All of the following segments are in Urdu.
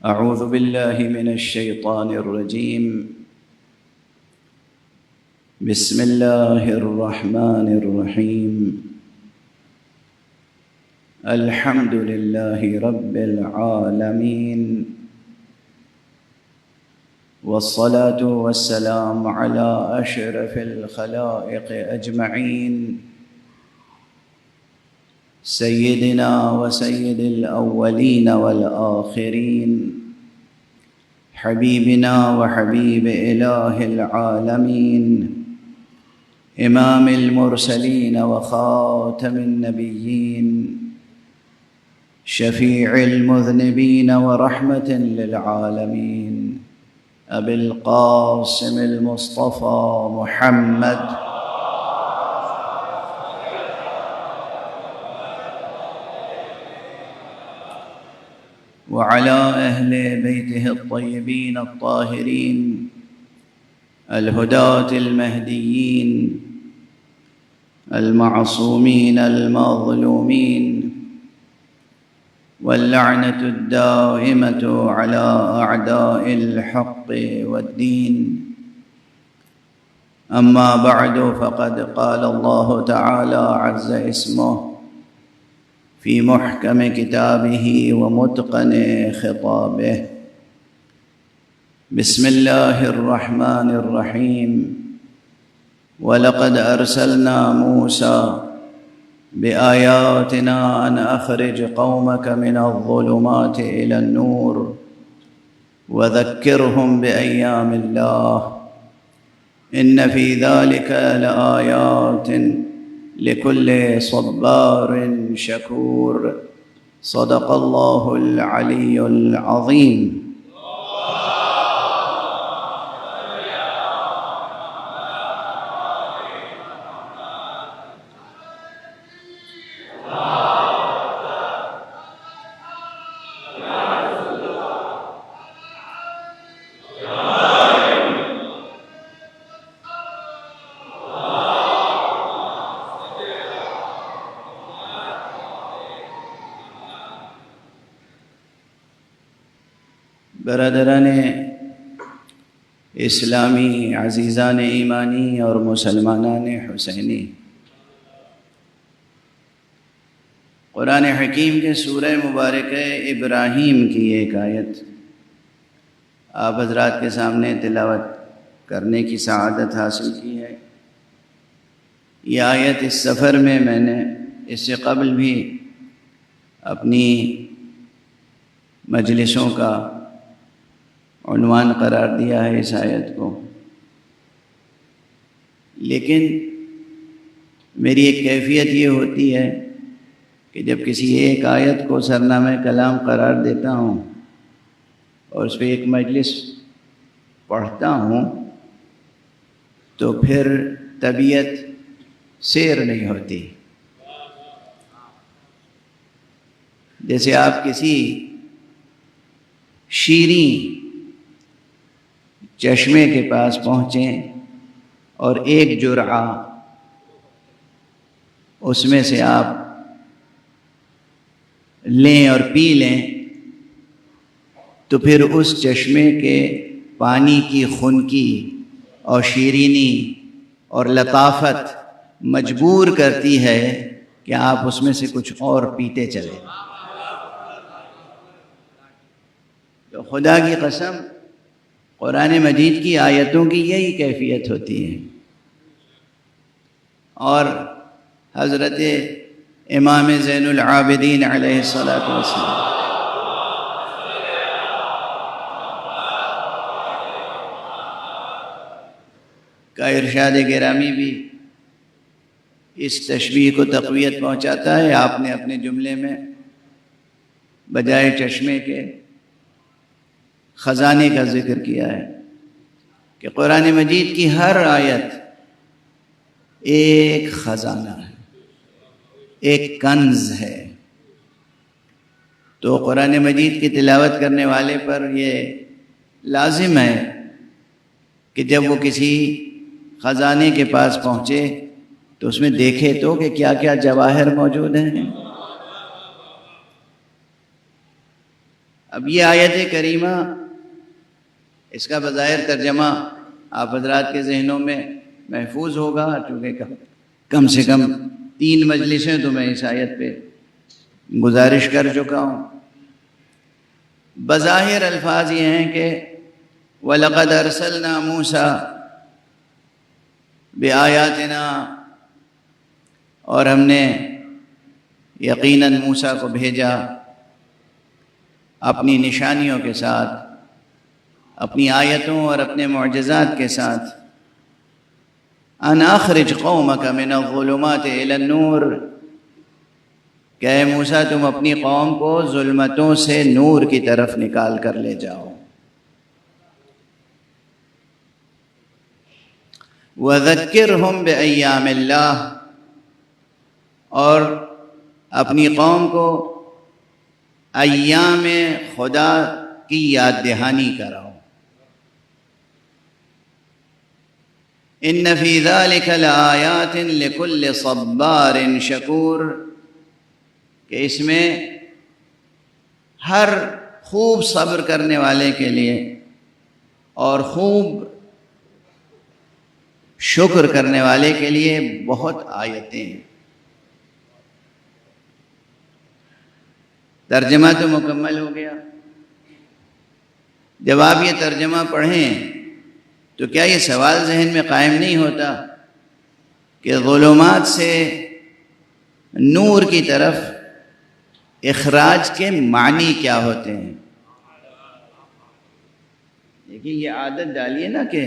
أعوذ بالله من الشيطان الرجيم. بسم الله الرحمن الرحيم. الحمد لله رب العالمين، والصلاة والسلام على أشرف الخلائق أجمعين، سيدنا وسيد الأولين والآخرين، حبيبنا وحبيب إله العالمين، إمام المرسلين وخاتم النبيين، شفيع المذنبين ورحمة للعالمين، أبي القاسم المصطفى محمد وعلى أهل بيته الطيبين الطاهرين الهداة المهديين المعصومين المظلومين، واللعنة الدائمة على أعداء الحق والدين. أما بعد، فقد قال الله تعالى عز اسمه في محكم كتابه ومتقن خطابه: بسم الله الرحمن الرحيم. ولقد أرسلنا موسى بآياتنا أن أخرج قومك من الظلمات إلى النور وذكرهم بأيام الله، إن في ذلك لآيات لكل صبار شكور. صدق الله العلي العظيم. برادران اسلامی، عزیزان ایمانی اور مسلمانان حسینی، قرآن حکیم کے سورہ مبارکہ ابراہیم کی ایک آیت آپ حضرات کے سامنے تلاوت کرنے کی سعادت حاصل کی ہے۔ یہ آیت اس سفر میں نے اس سے قبل بھی اپنی مجلسوں کا عنوان قرار دیا ہے اس آیت کو، لیکن میری ایک کیفیت یہ ہوتی ہے کہ جب کسی ایک آیت کو سرنامہ کلام قرار دیتا ہوں اور اس پہ ایک مجلس پڑھتا ہوں تو پھر طبیعت سیر نہیں ہوتی۔ جیسے آپ کسی شیریں چشمے کے پاس پہنچیں اور ایک جرعہ اس میں سے آپ لیں اور پی لیں تو پھر اس چشمے کے پانی کی خنکی اور شیرینی اور لطافت مجبور کرتی ہے کہ آپ اس میں سے کچھ اور پیتے چلیں۔ تو خدا کی قسم، قرآن مجید کی آیتوں کی یہی کیفیت ہوتی ہے۔ اور حضرت امام زین العابدین علیہ السلام کا ارشاد گرامی بھی اس تشبیہ کو تقویت پہنچاتا ہے۔ آپ نے اپنے جملے میں بجائے چشمے کے خزانے کا ذکر کیا ہے کہ قرآن مجید کی ہر آیت ایک خزانہ ہے، ایک کنز ہے۔ تو قرآن مجید کی تلاوت کرنے والے پر یہ لازم ہے کہ جب وہ کسی خزانے کے پاس پہنچے تو اس میں دیکھے تو کہ کیا کیا جواہر موجود ہیں۔ اب یہ آیت کریمہ، اس کا بظاہر ترجمہ آپ حضرات کے ذہنوں میں محفوظ ہوگا، چونکہ کم سے کم 3 مجلسیں تو میں اس آیت پہ گزارش کر چکا ہوں۔ بظاہر الفاظ یہ ہیں کہ وَلَقَدْ أَرْسَلْنَا مُوسَىٰ بِآيَاتِنَا، اور ہم نے یقیناً موسیٰ کو بھیجا اپنی نشانیوں کے ساتھ، اپنی آیتوں اور اپنے معجزات کے ساتھ، أَنْ أَخْرِجْ قَوْمَكَ مِنَ الظُّلُمَاتِ إِلَى النُّورِ، کہ اے موسیٰ تم اپنی قوم کو ظلمتوں سے نور کی طرف نکال کر لے جاؤ۔ وَذَكِّرْهُمْ بِأَيَّامِ اللَّهِ، اور اپنی قوم کو ایام خدا کی یاد دہانی کراؤ۔ إِنَّ فِي ذَلِكَ لَآيَاتٍ لِكُلِّ صَبَّارٍ شَكُورٍ، کہ اس میں ہر خوب صبر کرنے والے کے لیے اور خوب شکر کرنے والے کے لیے بہت آیتیں ہیں۔ ترجمہ تو مکمل ہو گیا۔ جب آپ یہ ترجمہ پڑھیں تو کیا یہ سوال ذہن میں قائم نہیں ہوتا کہ ظلمات سے نور کی طرف اخراج کے معنی کیا ہوتے ہیں؟ دیکھیے یہ عادت ڈالیے نا کہ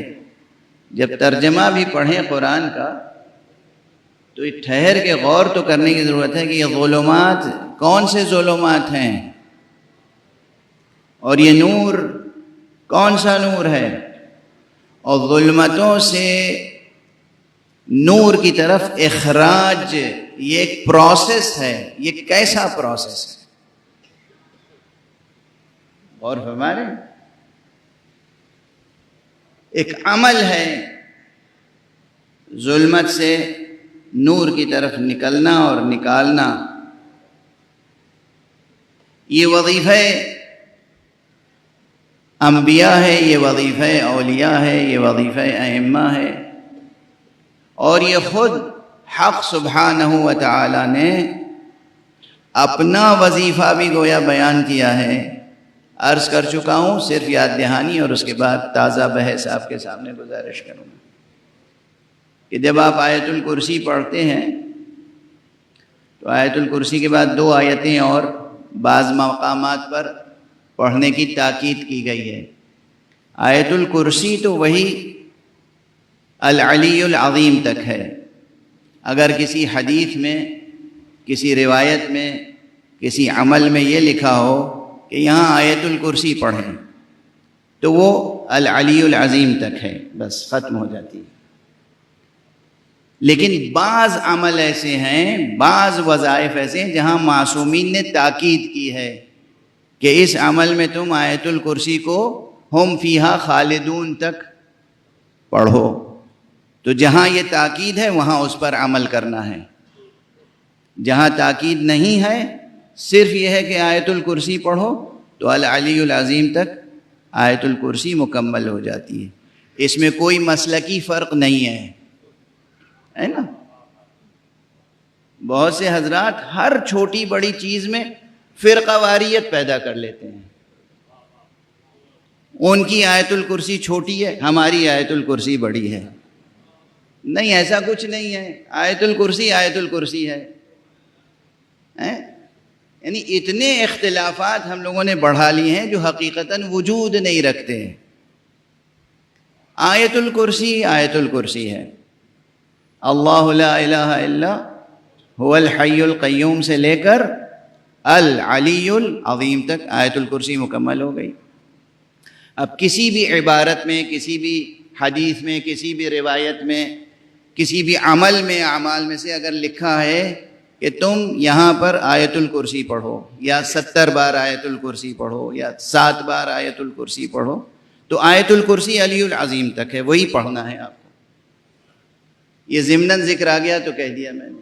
جب ترجمہ بھی پڑھیں قرآن کا تو ٹھہر کے غور تو کرنے کی ضرورت ہے کہ یہ ظلمات کون سے ظلمات ہیں، اور یہ نور کون سا نور ہے، اور ظلمتوں سے نور کی طرف اخراج یہ ایک پروسیس ہے، یہ کیسا پروسیس ہے؟ غور فرما رہے ہیں؟ ایک عمل ہے ظلمت سے نور کی طرف نکلنا اور نکالنا، یہ وظیفہ انبیاء ہے، یہ وظیفہ اولیاء ہے، یہ وظیفہ ائمہ ہے، اور یہ خود حق سبحانہ و تعالی نے اپنا وظیفہ بھی گویا بیان کیا ہے۔ عرض کر چکا ہوں، صرف یاد دہانی اور اس کے بعد تازہ بحث آپ کے سامنے گزارش کروں گا کہ جب آپ آیت الکرسی پڑھتے ہیں تو آیت الکرسی کے بعد 2 آیتیں اور بعض مقامات پر پڑھنے کی تاکید کی گئی ہے۔ آیت الکرسی تو وہی العلی العظیم تک ہے۔ اگر کسی حدیث میں، کسی روایت میں، کسی عمل میں یہ لکھا ہو کہ یہاں آیت الکرسی پڑھیں تو وہ العلی العظیم تک ہے، بس ختم ہو جاتی ہے۔ لیکن بعض عمل ایسے ہیں، بعض وظائف ایسے ہیں جہاں معصومین نے تاکید کی ہے کہ اس عمل میں تم آیت الکرسی کو ہم فیہا خالدون تک پڑھو، تو جہاں یہ تاکید ہے وہاں اس پر عمل کرنا ہے۔ جہاں تاکید نہیں ہے، صرف یہ ہے کہ آیت الکرسی پڑھو، تو العلی العظیم تک آیت الکرسی مکمل ہو جاتی ہے۔ اس میں کوئی مسلکی فرق نہیں ہے نا؟ بہت سے حضرات ہر چھوٹی بڑی چیز میں فرقہ واریت پیدا کر لیتے ہیں۔ ان کی آیت الکرسی چھوٹی ہے، ہماری آیت الکرسی بڑی ہے۔ نہیں، ایسا کچھ نہیں ہے، آیت الکرسی ہے۔ یعنی اتنے اختلافات ہم لوگوں نے بڑھا لیے ہیں جو حقیقتاً وجود نہیں رکھتے ہیں۔ آیت الکرسی ہے۔ اللہ لا الہ الا هو الحی القیوم سے لے کر العلی العظیم تک آیت الکرسی مکمل ہو گئی۔ اب کسی بھی عبارت میں، کسی بھی حدیث میں، کسی بھی روایت میں، کسی بھی عمل میں، اعمال میں سے اگر لکھا ہے کہ تم یہاں پر آیت الکرسی پڑھو، یا 70 بار آیت الکرسی پڑھو، یا 7 بار آیت الکرسی پڑھو، تو آیت الکرسی علی العظیم تک ہے، وہی پڑھنا ہے آپ کو۔ یہ ضمناً ذکر آ گیا تو کہہ دیا میں نے۔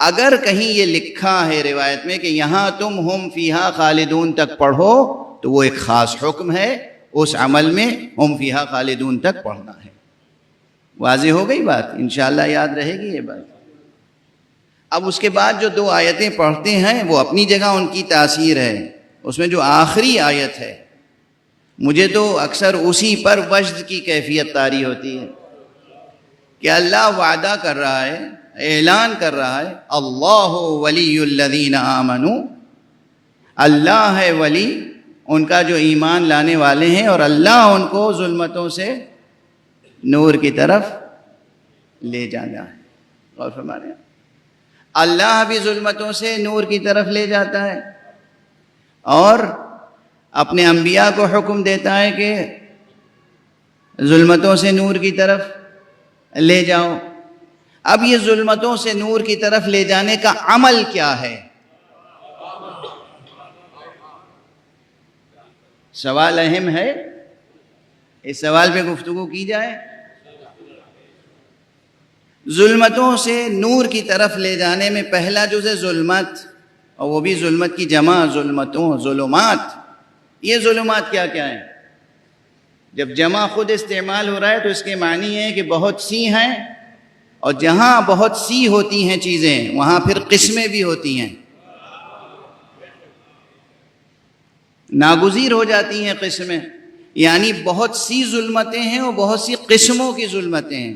اگر کہیں یہ لکھا ہے روایت میں کہ یہاں تم ہم فیہا خالدون تک پڑھو تو وہ ایک خاص حکم ہے، اس عمل میں ہم فیہا خالدون تک پڑھنا ہے۔ واضح ہو گئی بات؟ انشاءاللہ یاد رہے گی یہ بات۔ اب اس کے بعد جو 2 آیتیں پڑھتے ہیں وہ اپنی جگہ ان کی تاثیر ہے، اس میں جو آخری آیت ہے مجھے تو اکثر اسی پر وجد کی کیفیت طاری ہوتی ہے کہ اللہ وعدہ کر رہا ہے، اعلان کر رہا ہے، اللہ ولی الذین آمنوا، اللہ ہے ولی ان کا جو ایمان لانے والے ہیں، اور اللہ ان کو ظلمتوں سے نور کی طرف لے جانا ہے۔ غور فرمائیں، اللہ بھی ظلمتوں سے نور کی طرف لے جاتا ہے اور اپنے انبیاء کو حکم دیتا ہے کہ ظلمتوں سے نور کی طرف لے جاؤ۔ اب یہ ظلمتوں سے نور کی طرف لے جانے کا عمل کیا ہے؟ سوال اہم ہے، اس سوال پہ گفتگو کی جائے۔ ظلمتوں سے نور کی طرف لے جانے میں پہلا جز ہے ظلمت، اور وہ بھی ظلمت کی جمع ظلمتوں، ظلمات۔ یہ ظلمات کیا کیا ہیں؟ جب جمع خود استعمال ہو رہا ہے تو اس کے معنی ہے کہ بہت سی ہیں، اور جہاں بہت سی ہوتی ہیں چیزیں وہاں پھر قسمیں بھی ہوتی ہیں، ناگزیر ہو جاتی ہیں قسمیں، یعنی بہت سی ظلمتیں ہیں اور بہت سی قسموں کی ظلمتیں ہیں،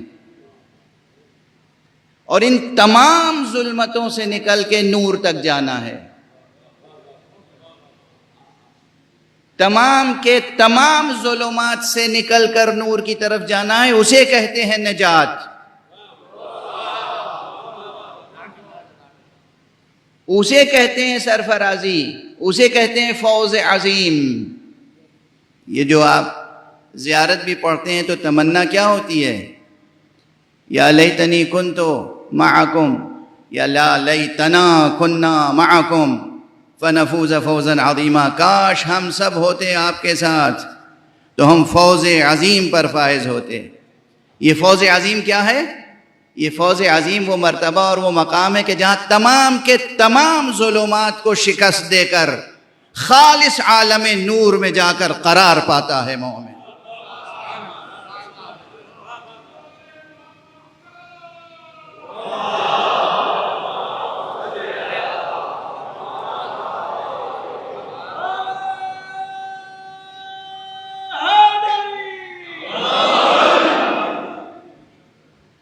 اور ان تمام ظلمتوں سے نکل کے نور تک جانا ہے۔ تمام کے تمام ظلمات سے نکل کر نور کی طرف جانا ہے، اسے کہتے ہیں نجات، اسے کہتے ہیں سرفرازی، اسے کہتے ہیں فوز عظیم۔ یہ جو آپ زیارت بھی پڑھتے ہیں تو تمنا کیا ہوتی ہے؟ یا لیتنی کنتو معکم، یا لا لیتنا کننا معکم فنفوز فوزا عظیما، کاش ہم سب ہوتے آپ کے ساتھ تو ہم فوز عظیم پر فائز ہوتے۔ یہ فوز عظیم کیا ہے؟ یہ فوز عظیم وہ مرتبہ اور وہ مقام ہے کہ جہاں تمام کے تمام ظلمات کو شکست دے کر خالص عالم نور میں جا کر قرار پاتا ہے مومن۔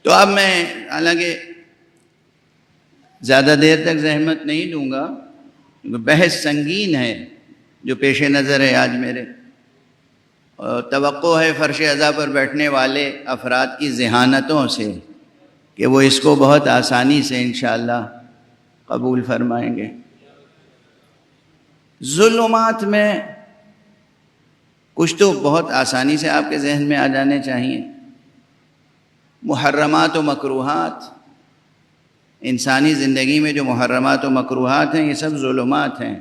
تو اب میں حالانکہ زیادہ دیر تک زحمت نہیں لوں گا کیونکہ بحث سنگین ہے جو پیش نظر ہے آج میرے، اور توقع ہے فرش عزا پر بیٹھنے والے افراد کی ذہانتوں سے کہ وہ اس کو بہت آسانی سے انشاءاللہ قبول فرمائیں گے۔ ظلمات میں کچھ تو بہت آسانی سے آپ کے ذہن میں آ جانے چاہیے، محرمات و مکروہات۔ انسانی زندگی میں جو محرمات و مکروہات ہیں یہ سب ظلمات ہیں،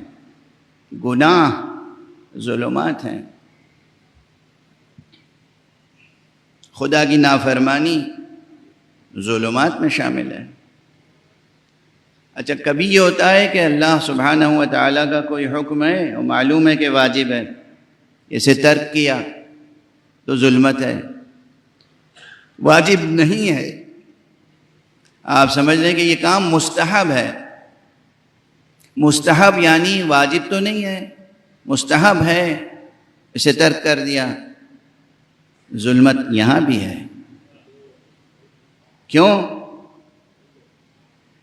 گناہ ظلمات ہیں، خدا کی نافرمانی ظلمات میں شامل ہے۔ اچھا، کبھی یہ ہوتا ہے کہ اللہ سبحانہ و تعالیٰ کا کوئی حکم ہے اور معلوم ہے کہ واجب ہے، اسے ترک کیا تو ظلمت ہے، واجب نہیں ہے، آپ سمجھ لیں کہ یہ کام مستحب ہے۔ مستحب یعنی واجب تو نہیں ہے، مستحب ہے، اسے ترک کر دیا، ظلمت یہاں بھی ہے۔ کیوں؟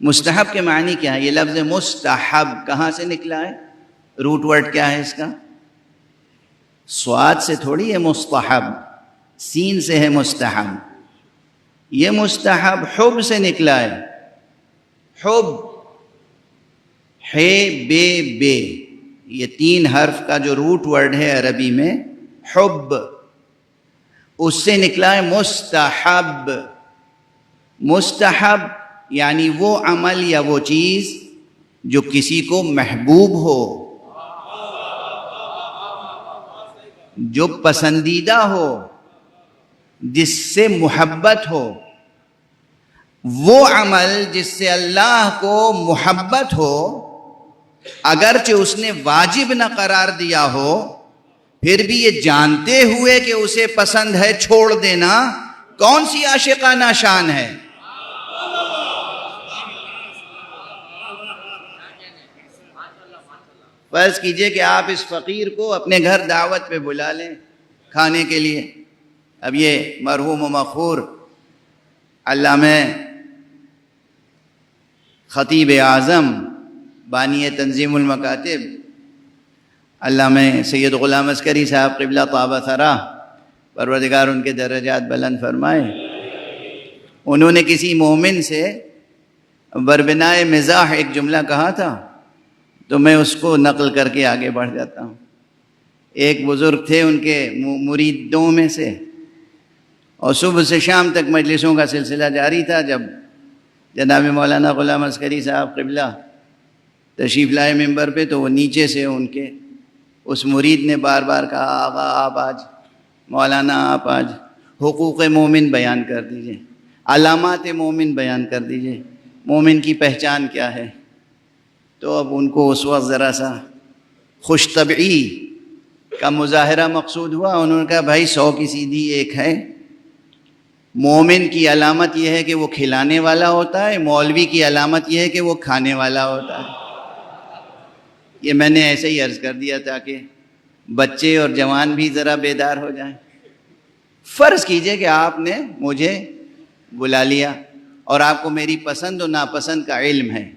مستحب کے معنی کیا ہے؟ یہ لفظ مستحب کہاں سے نکلا ہے؟ روٹ ورڈ کیا ہے اس کا؟ صاد سے تھوڑی ہے مستحب، سین سے ہے مستحب۔ یہ مستحب حب سے نکلا ہے، حب، ہے بے بے، یہ 3 حرف کا جو روٹ ورڈ ہے عربی میں حب، اس سے نکلا ہے مستحب۔ مستحب یعنی وہ عمل یا وہ چیز جو کسی کو محبوب ہو، جو پسندیدہ ہو، جس سے محبت ہو۔ وہ عمل جس سے اللہ کو محبت ہو، اگرچہ اس نے واجب نہ قرار دیا ہو، پھر بھی یہ جانتے ہوئے کہ اسے پسند ہے چھوڑ دینا کون سی عاشقانہ شان ہے؟ فرض کیجئے کہ آپ اس فقیر کو اپنے گھر دعوت پہ بلا لیں کھانے کے لیے. اب یہ مرحوم و مغفور علامہ خطیب اعظم بانی تنظیم المکاتب علامہ سید غلام عسکری صاحب قبلہ طاب ثرا، پروردگار ان کے درجات بلند فرمائے، انہوں نے کسی مومن سے بربنائے مزاح ایک جملہ کہا تھا، تو میں اس کو نقل کر کے آگے بڑھ جاتا ہوں. ایک بزرگ تھے ان کے مریدوں میں سے، اور صبح سے شام تک مجلسوں کا سلسلہ جاری تھا. جب جناب مولانا غلام عسکری صاحب قبلہ تشریف لائے ممبر پہ، تو وہ نیچے سے ان کے اس مرید نے بار بار کہا، آقا آپ آج، مولانا آپ آج حقوق مومن بیان کر دیجئے، علامات مومن بیان کر دیجئے، مومن کی پہچان کیا ہے. تو اب ان کو اس وقت ذرا سا خوش طبعی کا مظاہرہ مقصود ہوا. انہوں نے کہا بھائی 100 کی سیدھی ایک ہے، مومن کی علامت یہ ہے کہ وہ کھلانے والا ہوتا ہے، مولوی کی علامت یہ ہے کہ وہ کھانے والا ہوتا ہے. یہ میں نے ایسے ہی عرض کر دیا تاکہ بچے اور جوان بھی ذرا بیدار ہو جائیں. فرض کیجئے کہ آپ نے مجھے بلا لیا اور آپ کو میری پسند و ناپسند کا علم ہے،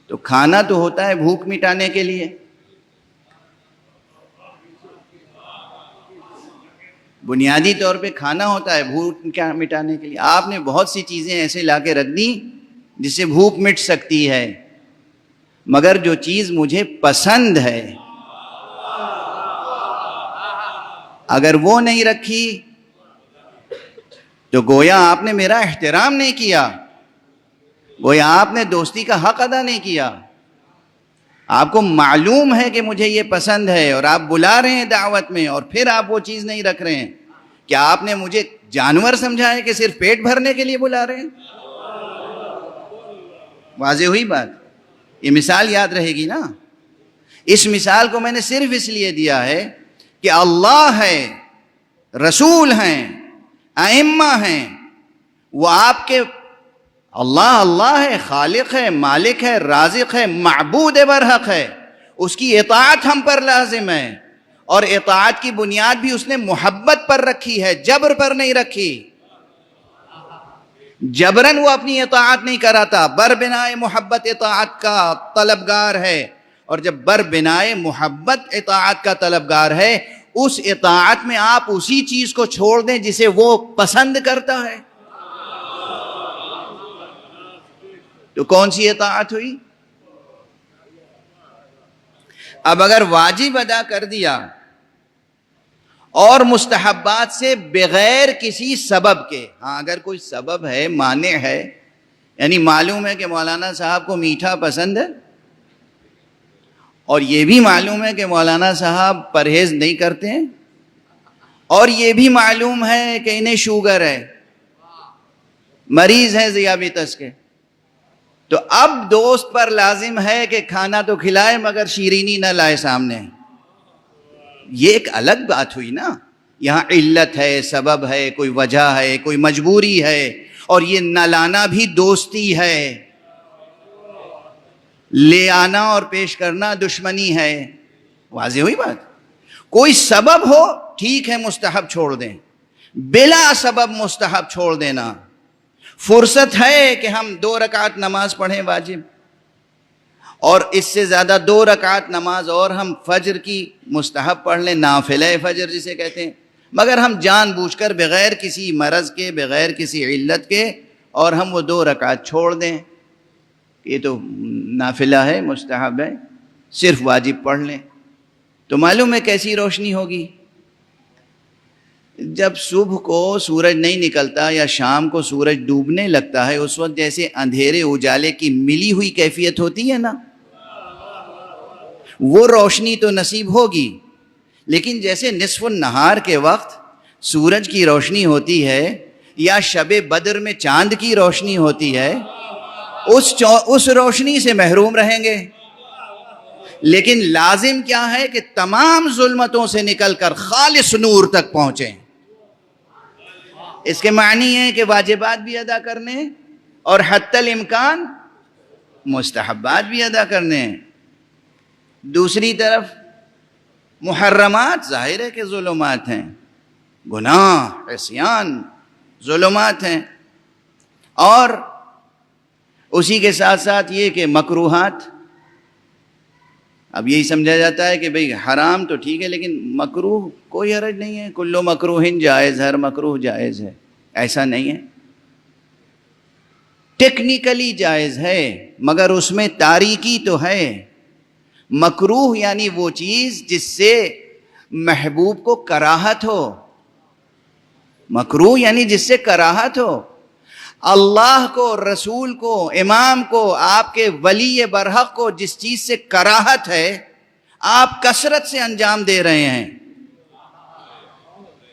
تو کھانا تو ہوتا ہے بھوک مٹانے کے لیے. بنیادی طور پہ کھانا ہوتا ہے بھوک مٹانے کے لیے. آپ نے بہت سی چیزیں ایسے لا کے رکھ دیں جس سے بھوک مٹ سکتی ہے، مگر جو چیز مجھے پسند ہے اگر وہ نہیں رکھی تو گویا آپ نے میرا احترام نہیں کیا، گویا آپ نے دوستی کا حق ادا نہیں کیا. آپ کو معلوم ہے کہ مجھے یہ پسند ہے اور آپ بلا رہے ہیں دعوت میں، اور پھر آپ وہ چیز نہیں رکھ رہے ہیں. کیا آپ نے مجھے جانور سمجھا ہے کہ صرف پیٹ بھرنے کے لیے بلا رہے ہیں؟ واضح ہوئی بات. یہ مثال یاد رہے گی نا. اس مثال کو میں نے صرف اس لیے دیا ہے کہ اللہ ہے، رسول ہیں، ائمہ ہیں، وہ آپ کے اللہ ہے، خالق ہے، مالک ہے، رازق ہے، معبود برحق ہے. اس کی اطاعت ہم پر لازم ہے، اور اطاعت کی بنیاد بھی اس نے محبت پر رکھی ہے، جبر پر نہیں رکھی. جبرن وہ اپنی اطاعت نہیں کراتا، بربنائے محبت اطاعت کا طلبگار ہے. اور جب بربنائے محبت اطاعت کا طلبگار ہے، اس اطاعت میں آپ اسی چیز کو چھوڑ دیں جسے وہ پسند کرتا ہے. تو کون سی اطاعت ہوئی؟ اب اگر واجب ادا کر دیا اور مستحبات سے بغیر کسی سبب کے، ہاں اگر کوئی سبب ہے، مانع ہے، یعنی معلوم ہے کہ مولانا صاحب کو میٹھا پسند ہے، اور یہ بھی معلوم ہے کہ مولانا صاحب پرہیز نہیں کرتے ہیں، اور یہ بھی معلوم ہے کہ انہیں شوگر ہے، مریض ہیں ذیابیطس کے، تو اب دوست پر لازم ہے کہ کھانا تو کھلائے مگر شیرینی نہ لائے سامنے. یہ ایک الگ بات ہوئی نا. یہاں علت ہے، سبب ہے، کوئی وجہ ہے، کوئی مجبوری ہے، اور یہ نہ لانا بھی دوستی ہے، لے آنا اور پیش کرنا دشمنی ہے. واضح ہوئی بات. کوئی سبب ہو ٹھیک ہے، مستحب چھوڑ دیں، بلا سبب مستحب چھوڑ دینا. فرصت ہے کہ ہم 2 رکعت نماز پڑھیں واجب، اور اس سے زیادہ 2 رکعت نماز اور ہم فجر کی مستحب پڑھ لیں، نافلہ فجر جسے کہتے ہیں، مگر ہم جان بوجھ کر بغیر کسی مرض کے، بغیر کسی علت کے، اور ہم وہ 2 رکعت چھوڑ دیں. یہ تو نافلہ ہے، مستحب ہے، صرف واجب پڑھ لیں. تو معلوم ہے کیسی روشنی ہوگی؟ جب صبح کو سورج نہیں نکلتا یا شام کو سورج ڈوبنے لگتا ہے، اس وقت جیسے اندھیرے اجالے کی ملی ہوئی کیفیت ہوتی ہے نا، وہ روشنی تو نصیب ہوگی. لیکن جیسے نصف النہار کے وقت سورج کی روشنی ہوتی ہے، یا شب بدر میں چاند کی روشنی ہوتی ہے، اس روشنی سے محروم رہیں گے۔ لیکن لازم کیا ہے کہ تمام ظلمتوں سے نکل کر خالص نور تک پہنچیں۔ اس کے معنی ہے کہ واجبات بھی ادا کرنے اور حتی الامکان مستحبات بھی ادا کرنے ہیں۔ دوسری طرف محرمات ظاہر ہے کہ ظلمات ہیں، گناہ، عصیان ظلمات ہیں، اور اسی کے ساتھ ساتھ یہ کہ مکروہات، اب یہی سمجھا جاتا ہے کہ بھئی حرام تو ٹھیک ہے لیکن مکروہ کوئی حرج نہیں ہے، کل مکروہ جائز، ہر مکروہ جائز ہے، ایسا نہیں ہے۔ ٹیکنیکلی جائز ہے مگر اس میں تاریکی تو ہے۔ مکروہ یعنی وہ چیز جس سے محبوب کو کراہت ہو، مکروہ یعنی جس سے کراہت ہو۔ اللہ کو، رسول کو، امام کو، آپ کے ولی برحق کو جس چیز سے کراہت ہے آپ کثرت سے انجام دے رہے ہیں،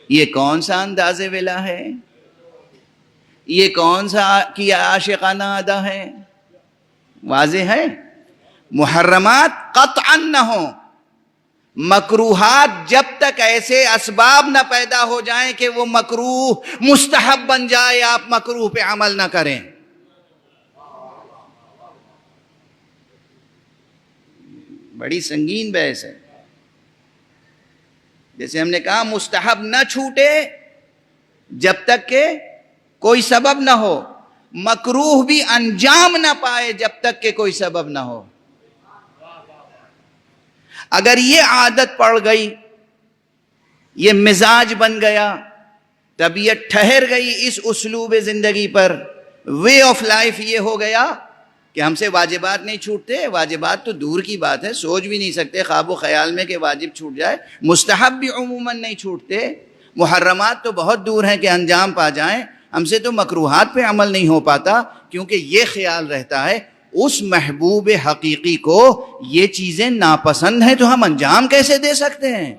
یہ کون سا انداز ولا ہے؟ یہ کون سا کی عاشقانہ ادا ہے؟ واضح ہے۔ محرمات قطعاً نہ ہوں، مکروہات جب تک ایسے اسباب نہ پیدا ہو جائیں کہ وہ مکروہ مستحب بن جائے، آپ مکروہ پہ عمل نہ کریں۔ بڑی سنگین بحث ہے۔ جیسے ہم نے کہا مستحب نہ چھوٹے جب تک کہ کوئی سبب نہ ہو، مکروہ بھی انجام نہ پائے جب تک کہ کوئی سبب نہ ہو۔ اگر یہ عادت پڑ گئی، یہ مزاج بن گیا، طبیعت ٹھہر گئی اس اسلوب زندگی پر، وے آف لائف یہ ہو گیا کہ ہم سے واجبات نہیں چھوٹتے، واجبات تو دور کی بات ہے، سوچ بھی نہیں سکتے خواب و خیال میں کہ واجب چھوٹ جائے، مستحب بھی عموماً نہیں چھوٹتے، محرمات تو بہت دور ہیں کہ انجام پا جائیں، ہم سے تو مکروہات پہ عمل نہیں ہو پاتا، کیونکہ یہ خیال رہتا ہے اس محبوب حقیقی کو یہ چیزیں ناپسند ہیں تو ہم انجام کیسے دے سکتے ہیں؟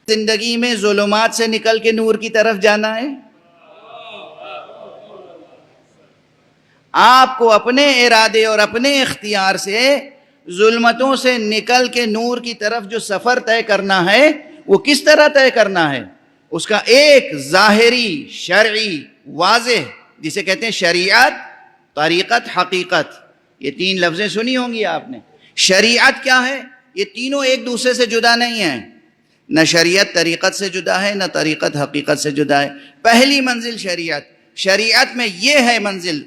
زندگی میں ظلمات سے نکل کے نور کی طرف جانا ہے۔ آپ کو اپنے ارادے اور اپنے اختیار سے ظلمتوں سے نکل کے نور کی طرف جو سفر طے کرنا ہے وہ کس طرح طے کرنا ہے؟ اس کا ایک ظاہری، شرعی، واضح، جسے کہتے ہیں شریعت، طریقت، حقیقت، یہ تین لفظیں سنی ہوں گی آپ نے۔ شریعت کیا ہے؟ یہ تینوں ایک دوسرے سے جدا نہیں ہیں، نہ شریعت طریقت سے جدا ہے، نہ طریقت حقیقت سے جدا ہے۔ پہلی منزل شریعت، شریعت میں یہ ہے منزل،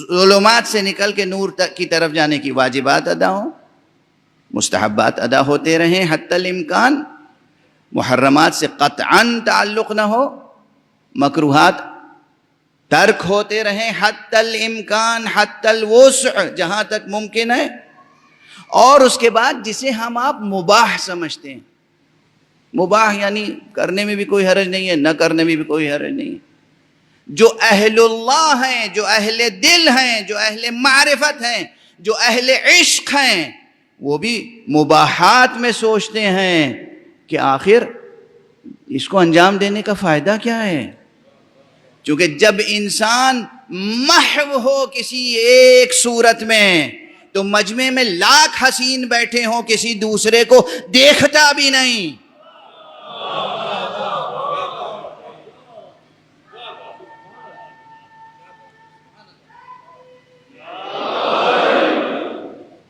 ظلمات سے نکل کے نور تک کی طرف جانے کی، واجبات ادا ہوں، مستحبات ادا ہوتے رہیں حتی الامکان، محرمات سے قطعاً تعلق نہ ہو، مکروہات ترک ہوتے رہیں حتی الامکان، حتی الوسع، جہاں تک ممکن ہے، اور اس کے بعد جسے ہم آپ مباح سمجھتے ہیں، مباح یعنی کرنے میں بھی کوئی حرج نہیں ہے، نہ کرنے میں بھی کوئی حرج نہیں ہے، جو اہل اللہ ہیں، جو اہل دل ہیں، جو اہل معرفت ہیں، جو اہل عشق ہیں، وہ بھی مباحات میں سوچتے ہیں کہ آخر اس کو انجام دینے کا فائدہ کیا ہے؟ چونکہ جب انسان محو ہو کسی ایک صورت میں تو مجمع میں لاکھ حسین بیٹھے ہوں کسی دوسرے کو دیکھتا بھی نہیں۔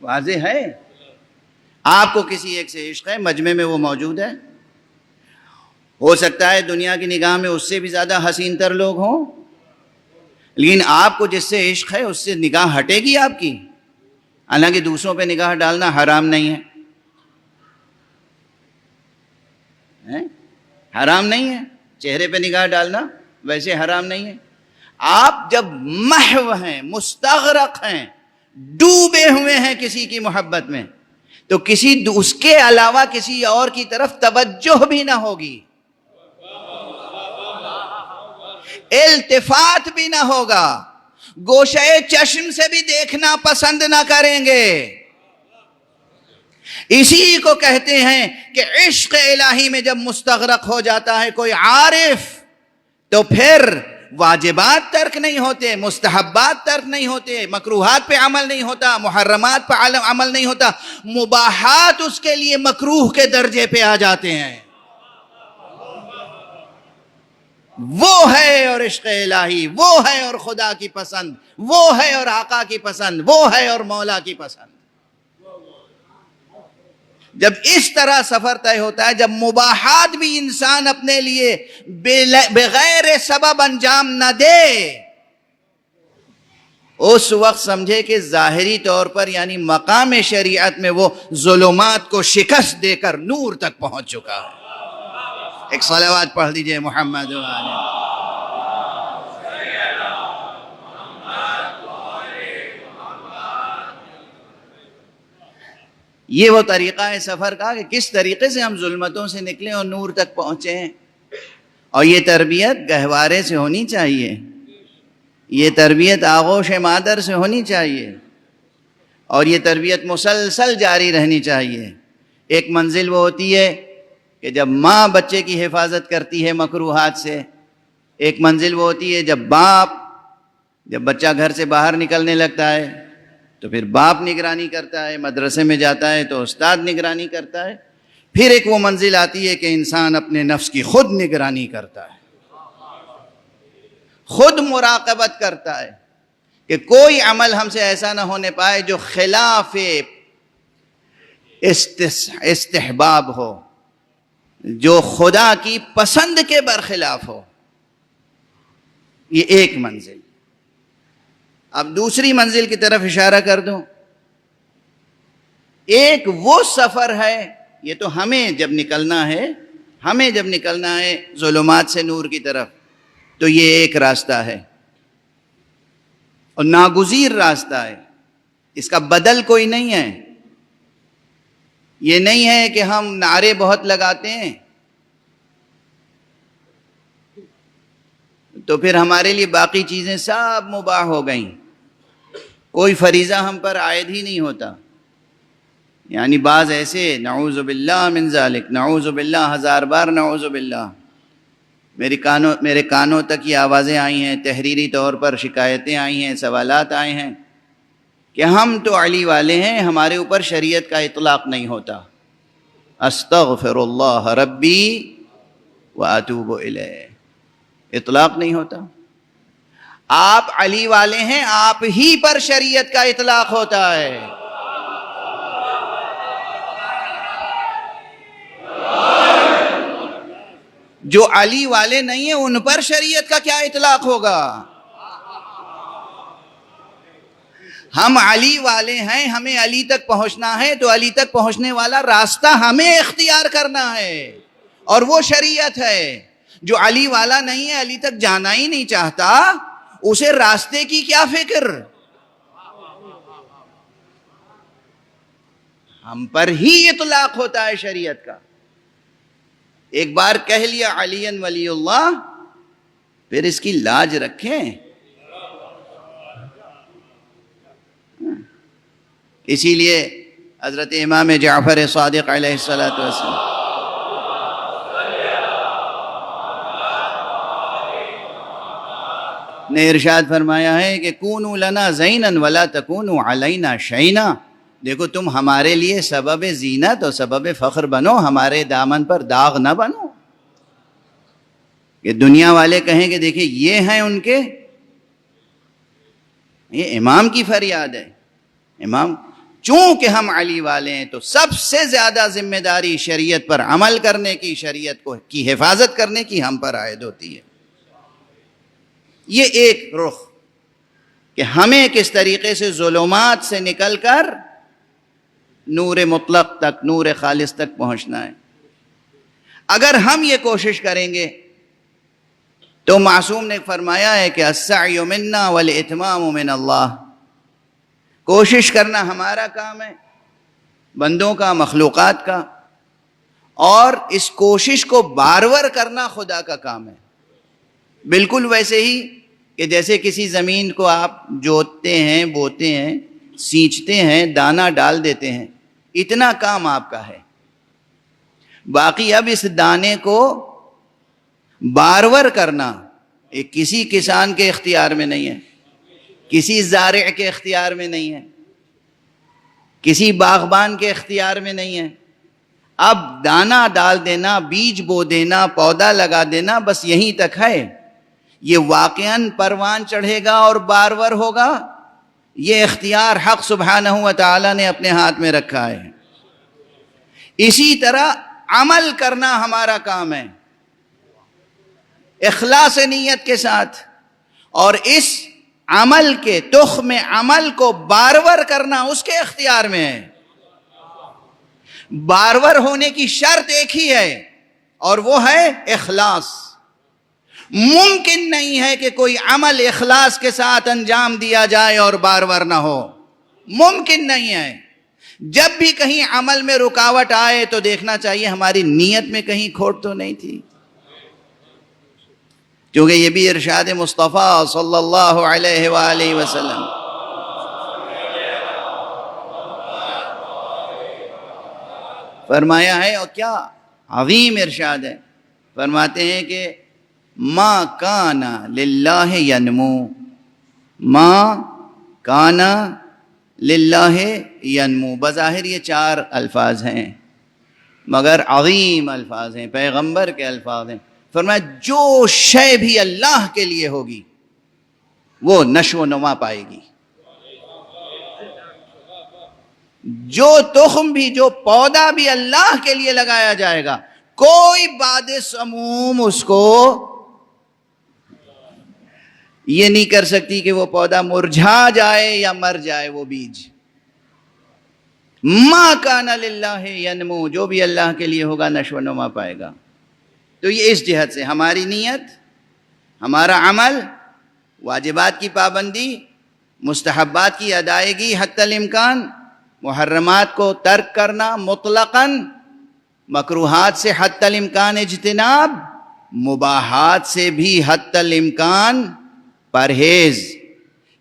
واضح ہے، آپ کو کسی ایک سے عشق ہے، مجمع میں وہ موجود ہے، ہو سکتا ہے دنیا کی نگاہ میں اس سے بھی زیادہ حسین تر لوگ ہوں، لیکن آپ کو جس سے عشق ہے اس سے نگاہ ہٹے گی آپ کی، حالانکہ دوسروں پہ نگاہ ڈالنا حرام نہیں ہے، حرام نہیں ہے، چہرے پہ نگاہ ڈالنا ویسے حرام نہیں ہے۔ آپ جب محو ہیں، مستغرق ہیں، ڈوبے ہوئے ہیں کسی کی محبت میں، تو اس کے علاوہ کسی اور کی طرف توجہ بھی نہ ہوگی، التفات بھی نہ ہوگا، گوشے چشم سے بھی دیکھنا پسند نہ کریں گے۔ اسی کو کہتے ہیں کہ عشق الہی میں جب مستغرق ہو جاتا ہے کوئی عارف تو پھر واجبات ترک نہیں ہوتے، مستحبات ترک نہیں ہوتے، مکروہات پہ عمل نہیں ہوتا، محرمات پہ عمل نہیں ہوتا، مباحات اس کے لیے مکروہ کے درجے پہ آ جاتے ہیں۔ وہ ہے اور عشق الہی، وہ ہے اور خدا کی پسند، وہ ہے اور آقا کی پسند، وہ ہے اور مولا کی پسند۔ جب اس طرح سفر طے ہوتا ہے، جب مباحات بھی انسان اپنے لیے بغیر سبب انجام نہ دے، اس وقت سمجھے کہ ظاہری طور پر یعنی مقام شریعت میں وہ ظلمات کو شکست دے کر نور تک پہنچ چکا ہے۔ ایک صلوات پڑھ دیجئے محمد وآلہ۔ یہ وہ طریقہ ہے سفر کا کہ کس طریقے سے ہم ظلمتوں سے نکلیں اور نور تک پہنچیں، اور یہ تربیت گہوارے سے ہونی چاہیے، یہ تربیت آغوش مادر سے ہونی چاہیے، اور یہ تربیت مسلسل جاری رہنی چاہیے۔ ایک منزل وہ ہوتی ہے کہ جب ماں بچے کی حفاظت کرتی ہے مکروہات سے، ایک منزل وہ ہوتی ہے جب بچہ گھر سے باہر نکلنے لگتا ہے تو پھر باپ نگرانی کرتا ہے، مدرسے میں جاتا ہے تو استاد نگرانی کرتا ہے، پھر ایک وہ منزل آتی ہے کہ انسان اپنے نفس کی خود نگرانی کرتا ہے، خود مراقبت کرتا ہے کہ کوئی عمل ہم سے ایسا نہ ہونے پائے جو خلاف استحباب ہو، جو خدا کی پسند کے برخلاف ہو۔ یہ ایک منزل۔ اب دوسری منزل کی طرف اشارہ کر دوں۔ ایک وہ سفر ہے، یہ تو ہمیں جب نکلنا ہے ظلمات سے نور کی طرف، تو یہ ایک راستہ ہے اور ناگزیر راستہ ہے، اس کا بدل کوئی نہیں ہے۔ یہ نہیں ہے کہ ہم نعرے بہت لگاتے ہیں تو پھر ہمارے لیے باقی چیزیں سب مباح ہو گئیں، کوئی فریضہ ہم پر عائد ہی نہیں ہوتا۔ یعنی بعض ایسے، نعوذ باللہ من ذالک، نعوذ باللہ، 1000 بار نعوذ باللہ، میرے کانوں تک یہ آوازیں آئی ہیں، تحریری طور پر شکایتیں آئی ہیں، سوالات آئے ہیں کہ ہم تو علی والے ہیں، ہمارے اوپر شریعت کا اطلاق نہیں ہوتا۔ استغفر اللہ ربی واتوب الیہ، اطلاق نہیں ہوتا۔ آپ علی والے ہیں، آپ ہی پر شریعت کا اطلاق ہوتا ہے۔ جو علی والے نہیں ہیں ان پر شریعت کا کیا اطلاق ہوگا؟ ہم علی والے ہیں، ہمیں علی تک پہنچنا ہے تو علی تک پہنچنے والا راستہ ہمیں اختیار کرنا ہے، اور وہ شریعت ہے۔ جو علی والا نہیں ہے، علی تک جانا ہی نہیں چاہتا، اسے راستے کی کیا فکر؟ ہم پر ہی اطلاق ہوتا ہے شریعت کا۔ ایک بار کہہ لیا علی ولی اللہ، پھر اس کی لاج رکھیں۔ اسی لیے حضرت امام جعفر صادق علیہ السلام نے ارشاد فرمایا ہے کہ کونوا لنا زینا ولا تکونوا علینا شینا، دیکھو تم ہمارے لیے سبب زینت اور سبب فخر بنو، ہمارے دامن پر داغ نہ بنو، کہ دنیا والے کہیں کہ دیکھیں یہ ہیں ان کے، یہ امام کی فریاد ہے۔ امام چونکہ ہم علی والے ہیں تو سب سے زیادہ ذمہ داری شریعت پر عمل کرنے کی، شریعت کی حفاظت کرنے کی ہم پر عائد ہوتی ہے۔ یہ ایک رخ کہ ہمیں کس طریقے سے ظلمات سے نکل کر نور مطلق تک، نور خالص تک پہنچنا ہے۔ اگر ہم یہ کوشش کریں گے تو معصوم نے فرمایا ہے کہ السعی منا والاتمام من اللہ، کوشش کرنا ہمارا کام ہے، بندوں کا، مخلوقات کا، اور اس کوشش کو بارور کرنا خدا کا کام ہے۔ بالکل ویسے ہی کہ جیسے کسی زمین کو آپ جوتتے ہیں، بوتے ہیں، سینچتے ہیں، دانہ ڈال دیتے ہیں، اتنا کام آپ کا ہے. باقی اب اس دانے کو بارور کرنا ایک کسی کسان کے اختیار میں نہیں ہے، کسی زارع کے اختیار میں نہیں ہے، کسی باغبان کے اختیار میں نہیں ہے. اب دانہ ڈال دینا، بیج بو دینا، پودا لگا دینا، بس یہیں تک ہے. یہ واقعاً پروان چڑھے گا اور بارور ہوگا، یہ اختیار حق سبحانہ و تعالی نے اپنے ہاتھ میں رکھا ہے. اسی طرح عمل کرنا ہمارا کام ہے اخلاص نیت کے ساتھ، اور اس عمل کے تخم عمل کو بارور کرنا اس کے اختیار میں ہے. بارور ہونے کی شرط ایک ہی ہے اور وہ ہے اخلاص. ممکن نہیں ہے کہ کوئی عمل اخلاص کے ساتھ انجام دیا جائے اور بارور نہ ہو، ممکن نہیں ہے. جب بھی کہیں عمل میں رکاوٹ آئے تو دیکھنا چاہیے ہماری نیت میں کہیں کھوٹ تو نہیں تھی، کیونکہ یہ بھی ارشاد مصطفیٰ صلی اللہ علیہ وآلہ وسلم. فرمایا ہے، اور کیا عظیم ارشاد ہے، فرماتے ہیں کہ ما کان للہ ینمو، ما کان للہ ینمو. بظاہر یہ 4 الفاظ ہیں مگر عظیم الفاظ ہیں، پیغمبر کے الفاظ ہیں. فرمایا جو شے بھی اللہ کے لیے ہوگی وہ نشو و نما پائے گی. جو تخم بھی، جو پودا بھی اللہ کے لیے لگایا جائے گا، کوئی باد سموم اس کو یہ نہیں کر سکتی کہ وہ پودا مرجھا جائے یا مر جائے وہ بیج. ما کان للہ ینمو، جو بھی اللہ کے لیے ہوگا نشو و نما پائے گا. تو یہ اس جہت سے ہماری نیت، ہمارا عمل، واجبات کی پابندی، مستحبات کی ادائیگی حتی الامکان، محرمات کو ترک کرنا مطلقاً، مکروہات سے حتی الامکان اجتناب، مباحات سے بھی حتی الامکان پرہیز.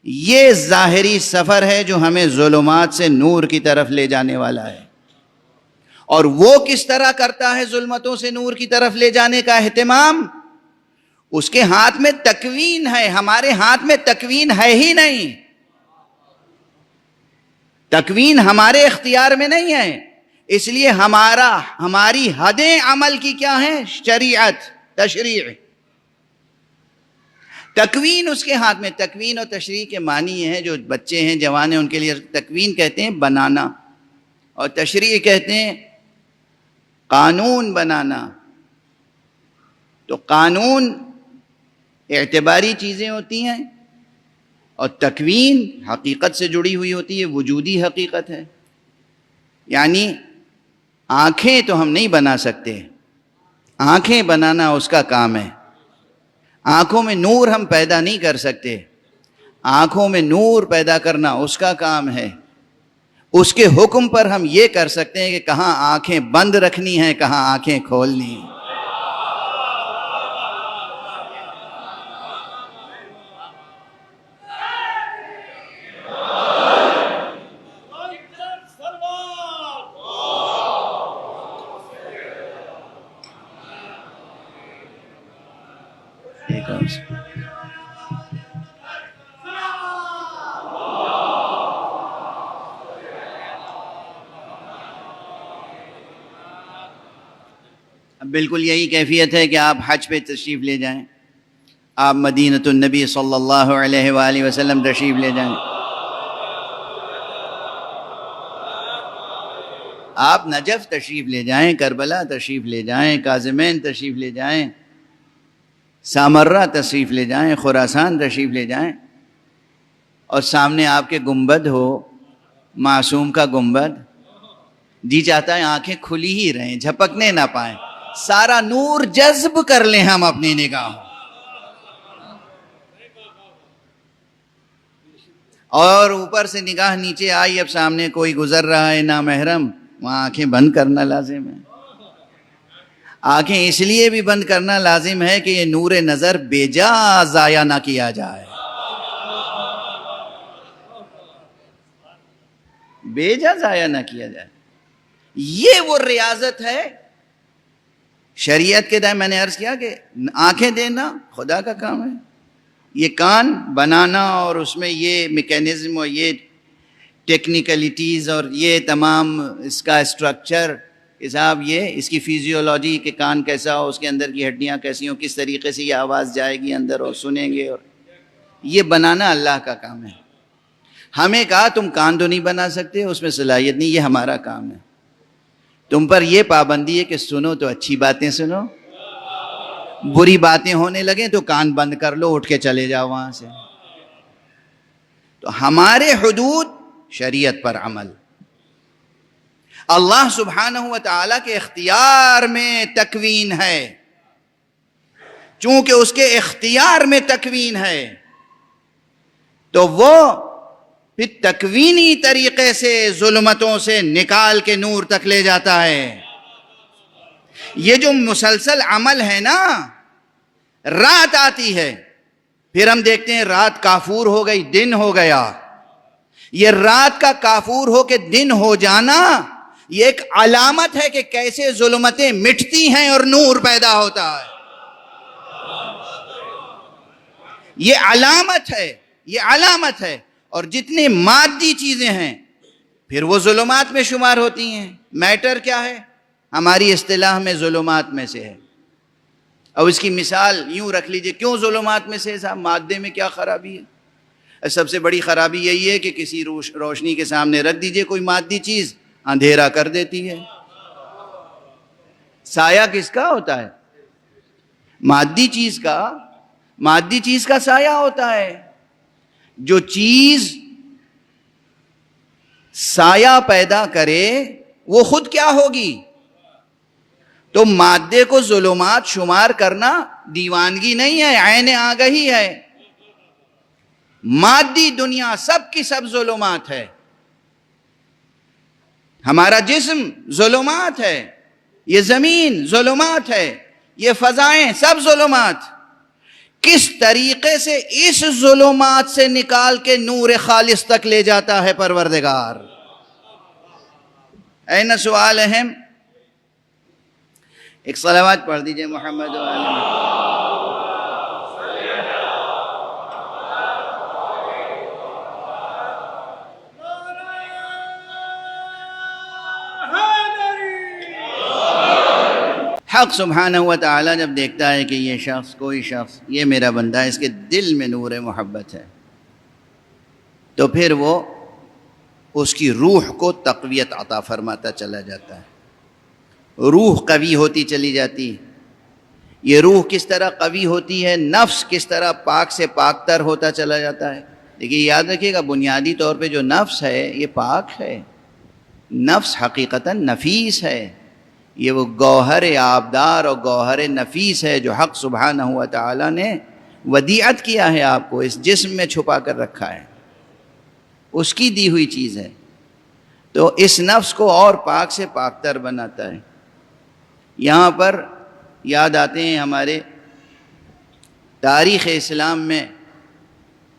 یہ ظاہری سفر ہے جو ہمیں ظلمات سے نور کی طرف لے جانے والا ہے. اور وہ کس طرح کرتا ہے ظلمتوں سے نور کی طرف لے جانے کا اہتمام؟ اس کے ہاتھ میں تکوین ہے، ہمارے ہاتھ میں تکوین ہے ہی نہیں. تکوین ہمارے اختیار میں نہیں ہے، اس لیے ہماری حدیں عمل کی کیا ہیں؟ شریعت، تشریع. تکوین اس کے ہاتھ میں. تکوین اور تشریع کے معنی یہ ہے، جو بچے ہیں، جوان ہیں، ان کے لیے تکوین کہتے ہیں بنانا، اور تشریع کہتے ہیں قانون بنانا. تو قانون اعتباری چیزیں ہوتی ہیں اور تکوین حقیقت سے جڑی ہوئی ہوتی ہے، وجودی حقیقت ہے. یعنی آنکھیں تو ہم نہیں بنا سکتے، آنکھیں بنانا اس کا کام ہے. آنکھوں میں نور ہم پیدا نہیں کر سکتے، آنکھوں میں نور پیدا کرنا اس کا کام ہے. اس کے حکم پر ہم یہ کر سکتے ہیں کہ کہاں آنکھیں بند رکھنی ہیں، کہاں آنکھیں کھولنی ہیں. اب بالکل یہی کیفیت ہے کہ آپ حج پہ تشریف لے جائیں، آپ مدینۃ النبی صلی اللہ علیہ وآلہ وسلم تشریف لے جائیں، آپ نجف تشریف لے جائیں، کربلا تشریف لے جائیں، کاظمین تشریف لے جائیں، سامرہ تشریف لے جائیں، خراسان تشریف لے جائیں، اور سامنے آپ کے گنبد ہو، معصوم کا گنبد. جی چاہتا ہے آنکھیں کھلی ہی رہیں، جھپکنے نہ پائیں، سارا نور جذب کر لیں ہم اپنی نگاہوں. اور اوپر سے نگاہ نیچے آئی، اب سامنے کوئی گزر رہا ہے نامحرم، وہاں آنکھیں بند کرنا لازم ہے. آنکھیں اس لیے بھی بند کرنا لازم ہے کہ یہ نور نظر بے جا ضائع نہ کیا جائے، بے جا ضائع نہ کیا جائے. یہ وہ ریاضت ہے شریعت کے دائیں. میں نے عرض کیا کہ آنکھیں دینا خدا کا کام ہے، یہ کان بنانا اور اس میں یہ میکینزم اور یہ ٹیکنیکلٹیز اور یہ تمام اس کا اسٹرکچر حساب، یہ اس کی فیزیولوجی کہ کان کیسا ہو، اس کے اندر کی ہڈیاں کیسی ہوں، کس طریقے سے یہ آواز جائے گی اندر اور سنیں گے، اور یہ بنانا اللہ کا کام ہے. ہمیں کہا تم کان تو نہیں بنا سکتے، اس میں صلاحیت نہیں، یہ ہمارا کام ہے. تم پر یہ پابندی ہے کہ سنو تو اچھی باتیں سنو، بری باتیں ہونے لگیں تو کان بند کر لو، اٹھ کے چلے جاؤ وہاں سے. تو ہمارے حدود شریعت پر عمل. اللہ سبحانہ و تعالیٰ کے اختیار میں تکوین ہے، چونکہ اس کے اختیار میں تکوین ہے تو وہ پھر تکوینی طریقے سے ظلمتوں سے نکال کے نور تک لے جاتا ہے. یہ جو مسلسل عمل ہے نا، رات آتی ہے پھر ہم دیکھتے ہیں رات کافور ہو گئی، دن ہو گیا. یہ رات کا کافور ہو کے دن ہو جانا یہ ایک علامت ہے کہ کیسے ظلمتیں مٹتی ہیں اور نور پیدا ہوتا ہے. یہ علامت ہے، یہ علامت ہے. اور جتنے مادی چیزیں ہیں پھر وہ ظلمات میں شمار ہوتی ہیں. میٹر کیا ہے؟ ہماری اصطلاح میں ظلمات میں سے ہے. اور اس کی مثال یوں رکھ لیجئے، کیوں ظلمات میں سے صاحب؟ مادے میں کیا خرابی ہے؟ سب سے بڑی خرابی یہی ہے کہ کسی روشنی کے سامنے رکھ دیجئے کوئی مادی چیز، اندھیرا کر دیتی ہے. سایہ کس کا ہوتا ہے؟ مادی چیز کا سایہ ہوتا ہے. جو چیز سایہ پیدا کرے وہ خود کیا ہوگی؟ تو مادے کو ظلمات شمار کرنا دیوانگی نہیں ہے، عین آگہی ہے. مادی دنیا سب کی سب ظلمات ہے. ہمارا جسم ظلمات ہے، یہ زمین ظلمات ہے، یہ فضائیں سب ظلمات. کس طریقے سے اس ظلمات سے نکال کے نور خالص تک لے جاتا ہے پروردگار؟ این سوال اہم. ایک صلوات پڑھ دیجئے محمد و آل محمد. حق سبحانہ و تعالیٰ جب دیکھتا ہے کہ یہ شخص، کوئی شخص، یہ میرا بندہ ہے، اس کے دل میں نور محبت ہے، تو پھر وہ اس کی روح کو تقویت عطا فرماتا چلا جاتا ہے. روح قوی ہوتی چلی جاتی. یہ روح کس طرح قوی ہوتی ہے، نفس کس طرح پاک سے پاک تر ہوتا چلا جاتا ہے. دیکھیے یاد رکھیے گا، بنیادی طور پہ جو نفس ہے یہ پاک ہے. نفس حقیقتاً نفیس ہے، یہ وہ گوہر آبدار اور گوہر نفیس ہے جو حق سبحانہ و تعالیٰ نے ودیعت کیا ہے، آپ کو اس جسم میں چھپا کر رکھا ہے، اس کی دی ہوئی چیز ہے. تو اس نفس کو اور پاک سے پاک تر بناتا ہے. یہاں پر یاد آتے ہیں ہمارے تاریخ اسلام میں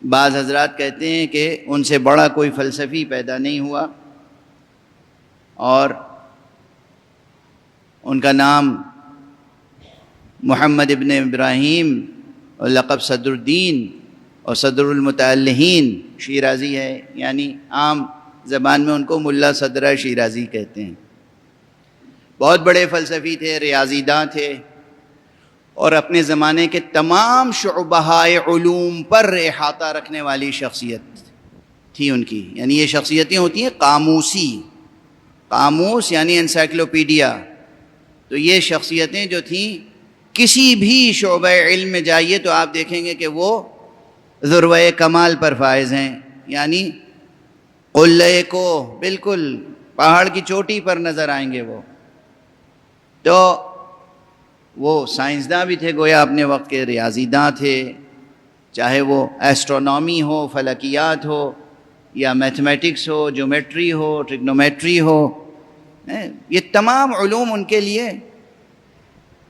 بعض حضرات کہتے ہیں کہ ان سے بڑا کوئی فلسفی پیدا نہیں ہوا، اور ان کا نام محمد ابن ابراہیم اور لقب صدر الدین اور صدر المتعلہین شیرازی ہے، یعنی عام زبان میں ان کو ملا صدرہ شیرازی کہتے ہیں. بہت بڑے فلسفی تھے، ریاضی داں تھے، اور اپنے زمانے کے تمام شعبۂ علوم پر احاطہ رکھنے والی شخصیت تھی ان کی. یعنی یہ شخصیتیں ہوتی ہیں قاموسی، قاموس یعنی انسائکلوپیڈیا. تو یہ شخصیتیں جو تھیں کسی بھی شعبہ علم میں جائیے تو آپ دیکھیں گے کہ وہ ذروۂ کمال پر فائز ہیں. یعنی قلعے کو بالکل پہاڑ کی چوٹی پر نظر آئیں گے وہ. تو وہ سائنسداں بھی تھے گویا اپنے وقت کے، ریاضی داں تھے، چاہے وہ ایسٹرونومی ہو، فلکیات ہو، یا میتھمیٹکس ہو، جیومیٹری ہو، ٹریگنومیٹری ہو. یہ تمام علوم ان کے لیے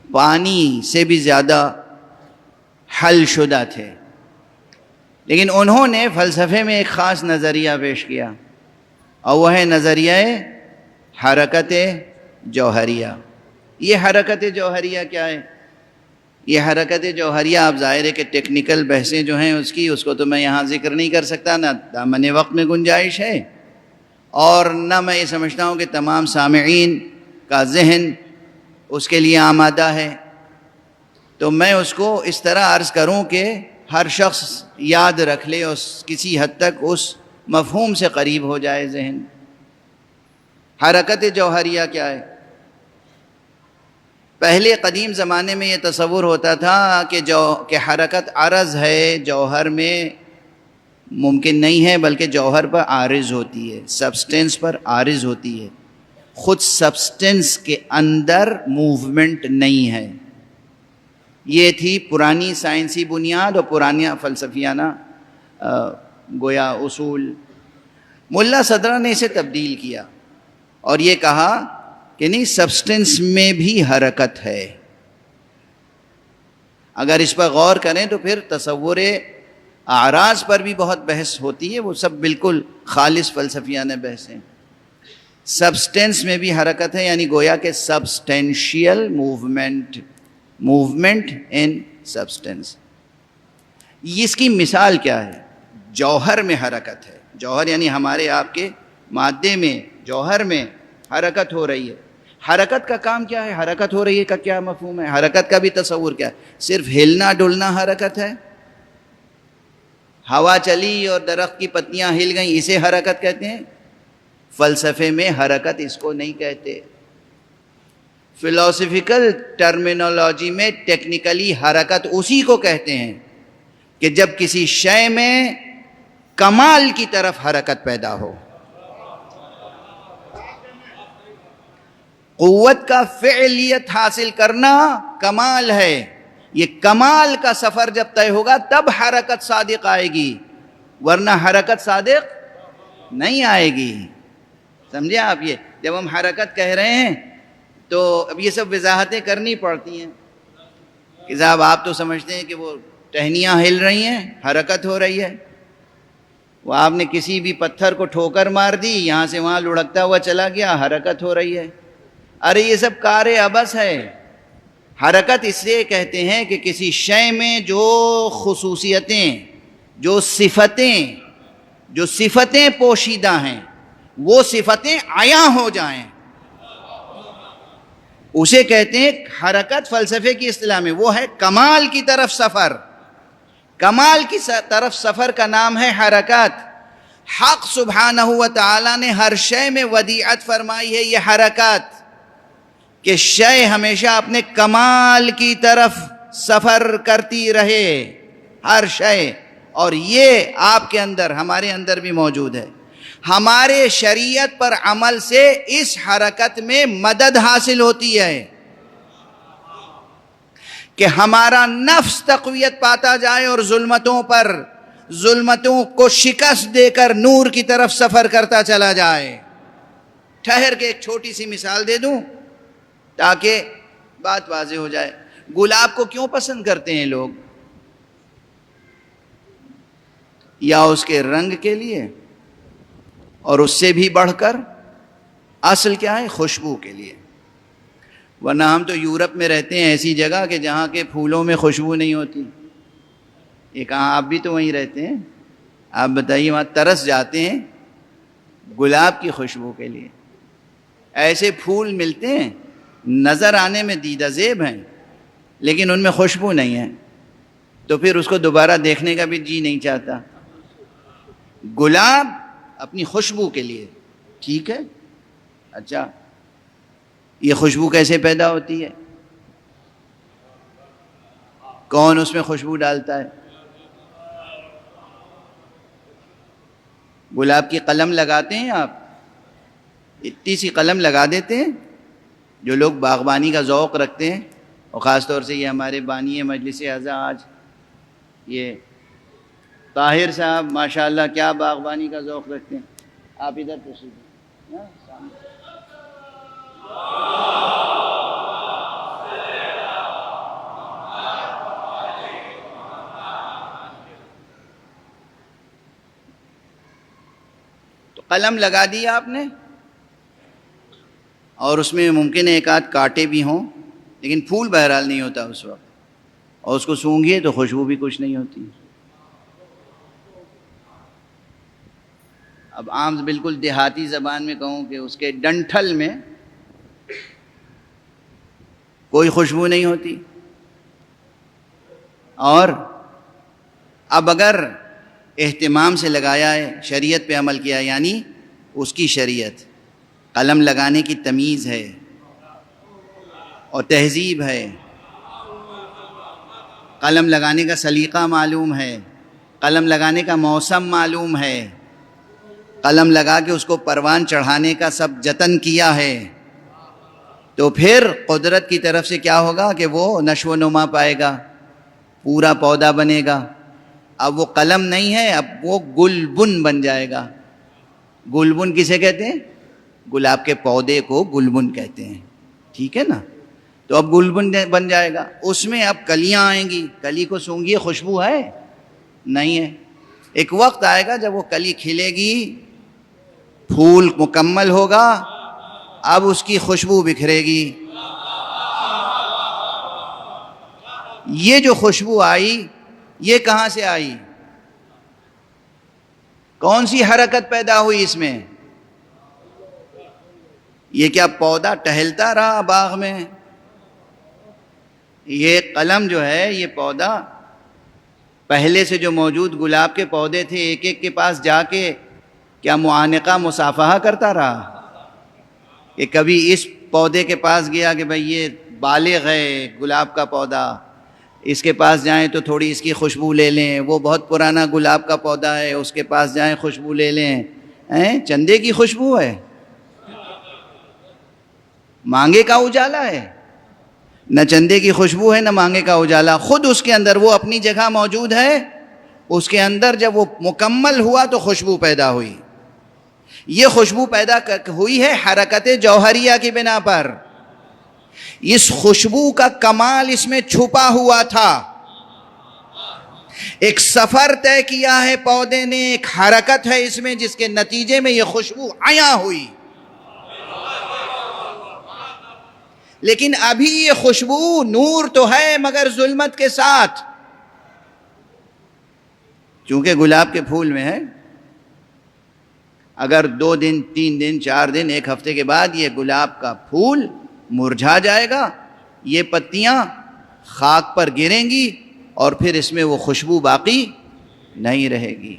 پانی سے بھی زیادہ حل شدہ تھے. لیکن انہوں نے فلسفے میں ایک خاص نظریہ پیش کیا، اور وہ ہے نظریہ حرکت جوہریہ. یہ حرکت جوہریہ کیا ہے؟ یہ حرکت جوہریہ آپ ظاہر ہے کہ ٹیکنیکل بحثیں جو ہیں اس کو تو میں یہاں ذکر نہیں کر سکتا، نہ دامن وقت میں گنجائش ہے، اور نہ میں یہ سمجھتا ہوں کہ تمام سامعین کا ذہن اس کے لیے آمادہ ہے. تو میں اس کو اس طرح عرض کروں کہ ہر شخص یاد رکھ لے، کسی حد تک اس مفہوم سے قریب ہو جائے ذہن. حرکت جوہریہ کیا ہے؟ پہلے قدیم زمانے میں یہ تصور ہوتا تھا کہ حرکت عرض ہے، جوہر میں ممکن نہیں ہے، بلکہ جوہر پر عارض ہوتی ہے، سبسٹینس پر عارض ہوتی ہے، خود سبسٹینس کے اندر موومنٹ نہیں ہے. یہ تھی پرانی سائنسی بنیاد اور پرانی فلسفیانہ گویا اصول. ملا صدرہ نے اسے تبدیل کیا اور یہ کہا کہ نہیں، سبسٹنس میں بھی حرکت ہے. اگر اس پر غور کریں تو پھر تصور اعراض پر بھی بہت بحث ہوتی ہے، وہ سب بالکل خالص فلسفیانہ بحث ہیں. سبسٹنس میں بھی حرکت ہے، یعنی گویا کہ سبسٹینشیل موومنٹ ان سبسٹنس. اس کی مثال کیا ہے؟ جوہر میں حرکت ہے. جوہر یعنی ہمارے آپ کے مادے میں، جوہر میں حرکت ہو رہی ہے. حرکت کا کام کیا ہے؟ حرکت ہو رہی ہے کا کیا مفہوم ہے؟ حرکت کا بھی تصور کیا ہے؟ صرف ہلنا ڈلنا حرکت ہے؟ ہوا چلی اور درخت کی پتیاں ہل گئیں، اسے حرکت کہتے ہیں؟ فلسفے میں حرکت اس کو نہیں کہتے. فلسفیکل ٹرمینالوجی میں ٹیکنیکلی حرکت اسی کو کہتے ہیں کہ جب کسی شے میں کمال کی طرف حرکت پیدا ہو. قوت کا فعلیت حاصل کرنا کمال ہے. یہ کمال کا سفر جب طے ہوگا تب حرکت صادق آئے گی، ورنہ حرکت صادق نہیں آئے گی. سمجھے آپ؟ یہ جب ہم حرکت کہہ رہے ہیں تو اب یہ سب وضاحتیں کرنی پڑتی ہیں کہ صاحب آپ تو سمجھتے ہیں کہ وہ ٹہنیاں ہل رہی ہیں، حرکت ہو رہی ہے. وہ آپ نے کسی بھی پتھر کو ٹھوکر مار دی، یہاں سے وہاں لڑکتا ہوا چلا گیا، حرکت ہو رہی ہے. ارے یہ سب کار عبث ہے. حرکت اس لیے کہتے ہیں کہ کسی شے میں جو خصوصیتیں، جو صفتیں پوشیدہ ہیں، وہ صفتیں عیاں ہو جائیں، اسے کہتے ہیں حرکت. فلسفے کی اصطلاح میں وہ ہے کمال کی طرف سفر. کمال کی طرف سفر کا نام ہے حرکت. حق سبحانہ و تعالی نے ہر شے میں ودیعت فرمائی ہے، یہ حرکت، کہ شے ہمیشہ اپنے کمال کی طرف سفر کرتی رہے، ہر شے. اور یہ آپ کے اندر، ہمارے اندر بھی موجود ہے. ہمارے شریعت پر عمل سے اس حرکت میں مدد حاصل ہوتی ہے کہ ہمارا نفس تقویت پاتا جائے اور ظلمتوں کو شکست دے کر نور کی طرف سفر کرتا چلا جائے. ٹھہر کے ایک چھوٹی سی مثال دے دوں تاکہ بات واضح ہو جائے. گلاب کو کیوں پسند کرتے ہیں لوگ؟ یا اس کے رنگ کے لیے، اور اس سے بھی بڑھ کر اصل کیا ہے؟ خوشبو کے لیے. ورنہ ہم تو یورپ میں رہتے ہیں ایسی جگہ کہ جہاں کے پھولوں میں خوشبو نہیں ہوتی. یہ کہاں؟ آپ بھی تو وہیں رہتے ہیں، آپ بتائیے. وہاں ترس جاتے ہیں گلاب کی خوشبو کے لیے. ایسے پھول ملتے ہیں نظر آنے میں دیدہ زیب ہیں لیکن ان میں خوشبو نہیں ہے، تو پھر اس کو دوبارہ دیکھنے کا بھی جی نہیں چاہتا. گلاب اپنی خوشبو کے لیے ٹھیک ہے. اچھا، یہ خوشبو کیسے پیدا ہوتی ہے؟ کون اس میں خوشبو ڈالتا ہے؟ گلاب کی قلم لگاتے ہیں آپ؟ اتنی سی قلم لگا دیتے ہیں. جو لوگ باغبانی کا ذوق رکھتے ہیں، اور خاص طور سے یہ ہمارے بانی مجلس اعزا آج یہ طاہر صاحب ماشاءاللہ کیا باغبانی کا ذوق رکھتے ہیں. آپ ادھر تشریف لیں. تو قلم لگا دی آپ نے، اور اس میں ممکن ہے ایک آدھ کانٹے بھی ہوں، لیکن پھول بہرحال نہیں ہوتا اس وقت، اور اس کو سونگھیے تو خوشبو بھی کچھ نہیں ہوتی۔ اب عام بالکل دیہاتی زبان میں کہوں کہ اس کے ڈنٹھل میں کوئی خوشبو نہیں ہوتی۔ اور اب اگر اہتمام سے لگایا ہے، شریعت پہ عمل کیا، یعنی اس کی شریعت، قلم لگانے کی تمیز ہے اور تہذیب ہے، قلم لگانے کا سلیقہ معلوم ہے، قلم لگانے کا موسم معلوم ہے، قلم لگا کے اس کو پروان چڑھانے کا سب جتن کیا ہے، تو پھر قدرت کی طرف سے کیا ہوگا کہ وہ نشو و نما پائے گا، پورا پودا بنے گا۔ اب وہ قلم نہیں ہے، اب وہ گلبن بن جائے گا۔ گلبن کسے کہتے ہیں؟ گلاب کے پودے کو گلبن کہتے ہیں، ٹھیک ہے نا؟ تو اب گلبن بن جائے گا، اس میں اب کلیاں آئیں گی۔ کلی کو سونگھیے، خوشبو ہے؟ نہیں ہے۔ ایک وقت آئے گا جب وہ کلی کھلے گی، پھول مکمل ہوگا، اب اس کی خوشبو بکھرے گی۔ یہ جو خوشبو آئی، یہ کہاں سے آئی؟ کون سی حرکت پیدا ہوئی اس میں؟ یہ کیا پودا ٹہلتا رہا باغ میں؟ یہ قلم جو ہے، یہ پودا پہلے سے جو موجود گلاب کے پودے تھے، ایک ایک کے پاس جا کے کیا معانقہ مصافحہ کرتا رہا؟ کہ کبھی اس پودے کے پاس گیا کہ بھئی یہ بالغ ہے گلاب کا پودا، اس کے پاس جائیں تو تھوڑی اس کی خوشبو لے لیں، وہ بہت پرانا گلاب کا پودا ہے، اس کے پاس جائیں خوشبو لے لیں۔ چندے کی خوشبو ہے؟ مانگے کا اجالا ہے؟ نہ چندے کی خوشبو ہے نہ مانگے کا اجالا، خود اس کے اندر وہ اپنی جگہ موجود ہے، اس کے اندر جب وہ مکمل ہوا تو خوشبو پیدا ہوئی۔ یہ خوشبو پیدا ہوئی ہے حرکت جوہریہ کی بنا پر۔ اس خوشبو کا کمال اس میں چھپا ہوا تھا۔ ایک سفر طے کیا ہے پودے نے، ایک حرکت ہے اس میں جس کے نتیجے میں یہ خوشبو عیاں ہوئی۔ لیکن ابھی یہ خوشبو نور تو ہے مگر ظلمت کے ساتھ، چونکہ گلاب کے پھول میں ہے۔ اگر 2 دن 3 دن 4 دن 1 ہفتے کے بعد یہ گلاب کا پھول مرجھا جائے گا، یہ پتیاں خاک پر گریں گی اور پھر اس میں وہ خوشبو باقی نہیں رہے گی۔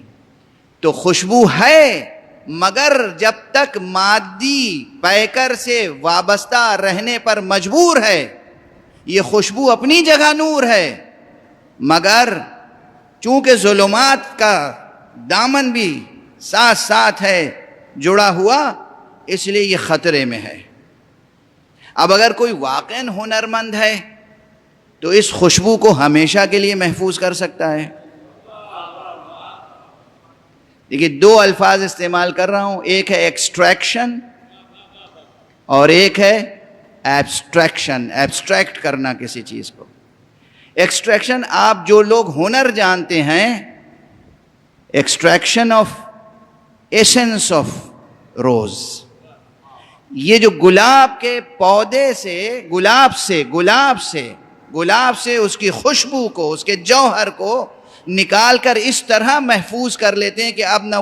تو خوشبو ہے مگر جب تک مادی پیکر سے وابستہ رہنے پر مجبور ہے، یہ خوشبو اپنی جگہ نور ہے، مگر چونکہ ظلمات کا دامن بھی ساتھ ساتھ ہے جڑا ہوا، اس لیے یہ خطرے میں ہے۔ اب اگر کوئی واقعاً ہنرمند ہے تو اس خوشبو کو ہمیشہ کے لیے محفوظ کر سکتا ہے۔ دیکھیے 2 الفاظ استعمال کر رہا ہوں، ایک ہے ایکسٹریکشن اور ایک ہے ایبسٹریکشن، ایبسٹریکٹ کرنا کسی چیز کو۔ ایکسٹریکشن، آپ جو لوگ ہنر جانتے ہیں، extraction of essence of rose, یہ جو گلاب کے پودے سے گلاب سے اس کی خوشبو کو، اس کے جوہر کو نکال کر اس طرح محفوظ کر لیتے ہیں کہ اب نہ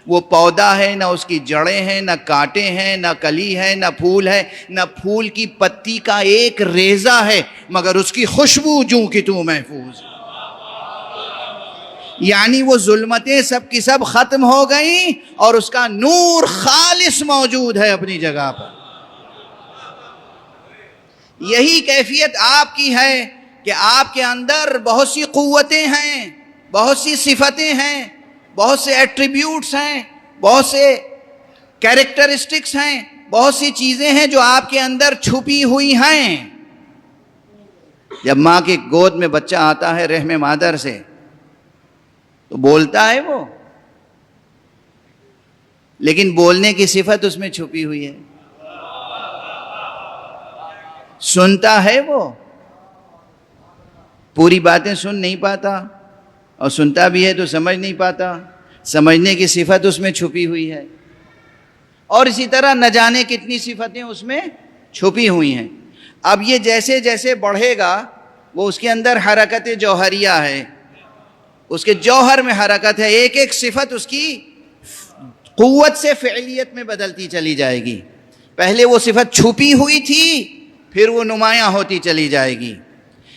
وہ پودا ہے، نہ اس کی جڑیں ہیں، نہ کانٹے ہیں، نہ کلی ہے، نہ پھول ہے، نہ پھول کی پتی کا ایک ریزہ ہے، مگر اس کی خوشبو جوں کی توں محفوظ۔ یعنی وہ ظلمتیں سب کی سب ختم ہو گئیں اور اس کا نور خالص موجود ہے اپنی جگہ پر۔ یہی کیفیت آپ کی ہے کہ آپ کے اندر بہت سی قوتیں ہیں، بہت سی صفتیں ہیں، بہت سے ایٹریبیوٹس ہیں، بہت سے کیریکٹرسٹکس ہیں، بہت سی چیزیں ہیں جو آپ کے اندر چھپی ہوئی ہیں۔ جب ماں کی گود میں بچہ آتا ہے رحم مادر سے تو بولتا ہے وہ، لیکن بولنے کی صفت اس میں چھپی ہوئی ہے۔ سنتا ہے وہ، پوری باتیں سن نہیں پاتا، اور سنتا بھی ہے تو سمجھ نہیں پاتا، سمجھنے کی صفت اس میں چھپی ہوئی ہے۔ اور اسی طرح نہ جانے کتنی صفتیں اس میں چھپی ہوئی ہیں. اب یہ جیسے جیسے بڑھے گا وہ اس کے اندر حرکت جوہریہ ہے، اس کے جوہر میں حرکت ہے، ایک ایک صفت اس کی قوت سے فعلیت میں بدلتی چلی جائے گی. پہلے وہ صفت چھپی ہوئی تھی، پھر وہ نمایاں ہوتی چلی جائے گی.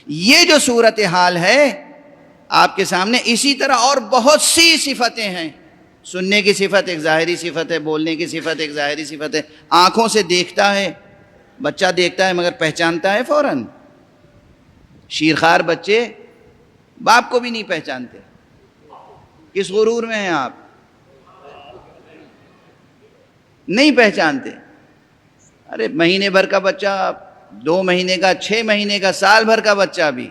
یہ جو صورتحال ہے آپ کے سامنے، اسی طرح اور بہت سی صفتیں ہیں. سننے کی صفت ایک ظاہری صفت ہے، بولنے کی صفت ایک ظاہری صفت ہے. آنکھوں سے دیکھتا ہے، بچہ دیکھتا ہے مگر پہچانتا ہے فوراً. شیرخوار بچے باپ کو بھی نہیں پہچانتے. کس غرور میں ہیں آپ؟ نہیں پہچانتے. ارے مہینے بھر کا بچہ، 2 مہینے کا، 6 مہینے کا، سال بھر کا بچہ بھی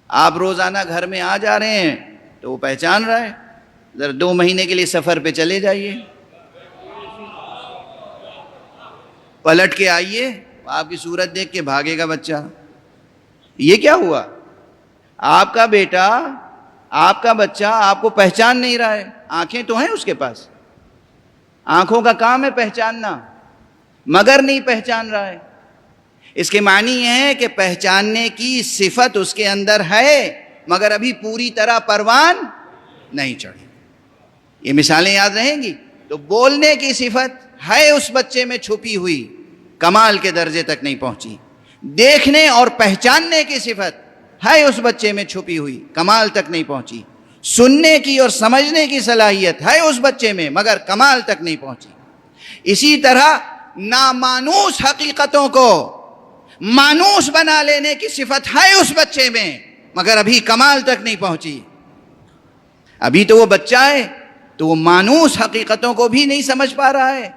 آپ روزانہ گھر میں آ جا رہے ہیں تو وہ پہچان رہا ہے. ذرا 2 مہینے کے لیے سفر پہ چلے جائیے، پلٹ کے آئیے، آپ کی صورت دیکھ کے بھاگے گا بچہ. یہ کیا ہوا؟ آپ کا بیٹا، آپ کا بچہ آپ کو پہچان نہیں رہا ہے. آنکھیں تو ہیں اس کے پاس، آنکھوں کا کام ہے پہچاننا، مگر نہیں پہچان رہا ہے. اس کے معنی یہ ہے کہ پہچاننے کی صفت اس کے اندر ہے مگر ابھی پوری طرح پروان نہیں چڑھی. یہ مثالیں یاد رہیں گی. تو بولنے کی صفت ہے اس بچے میں چھپی ہوئی، کمال کے درجے تک نہیں پہنچی. دیکھنے اور پہچاننے کی صفت ہے اس بچے میں چھپی ہوئی، کمال تک نہیں پہنچی. سننے کی اور سمجھنے کی صلاحیت ہے اس بچے میں مگر کمال تک نہیں پہنچی. اسی طرح نامانوس حقیقتوں کو مانوس بنا لینے کی صفت ہے اس بچے میں مگر ابھی کمال تک نہیں پہنچی. ابھی تو وہ بچہ ہے تو وہ مانوس حقیقتوں کو بھی نہیں سمجھ پا رہا ہے.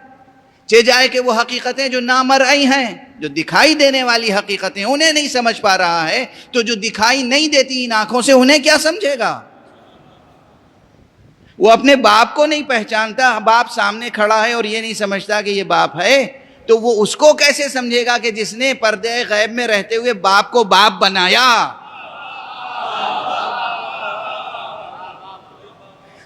چہ جائے کہ وہ حقیقتیں جو نامرئی ہیں، جو دکھائی دینے والی حقیقتیں، انہیں نہیں سمجھ پا رہا ہے تو جو دکھائی نہیں دیتی ان آنکھوں سے انہیں کیا سمجھے گا؟ وہ اپنے باپ کو نہیں پہچانتا، باپ سامنے کھڑا ہے اور یہ نہیں سمجھتا کہ یہ باپ ہے، تو وہ اس کو کیسے سمجھے گا کہ جس نے پردے غیب میں رہتے ہوئے باپ کو باپ بنایا؟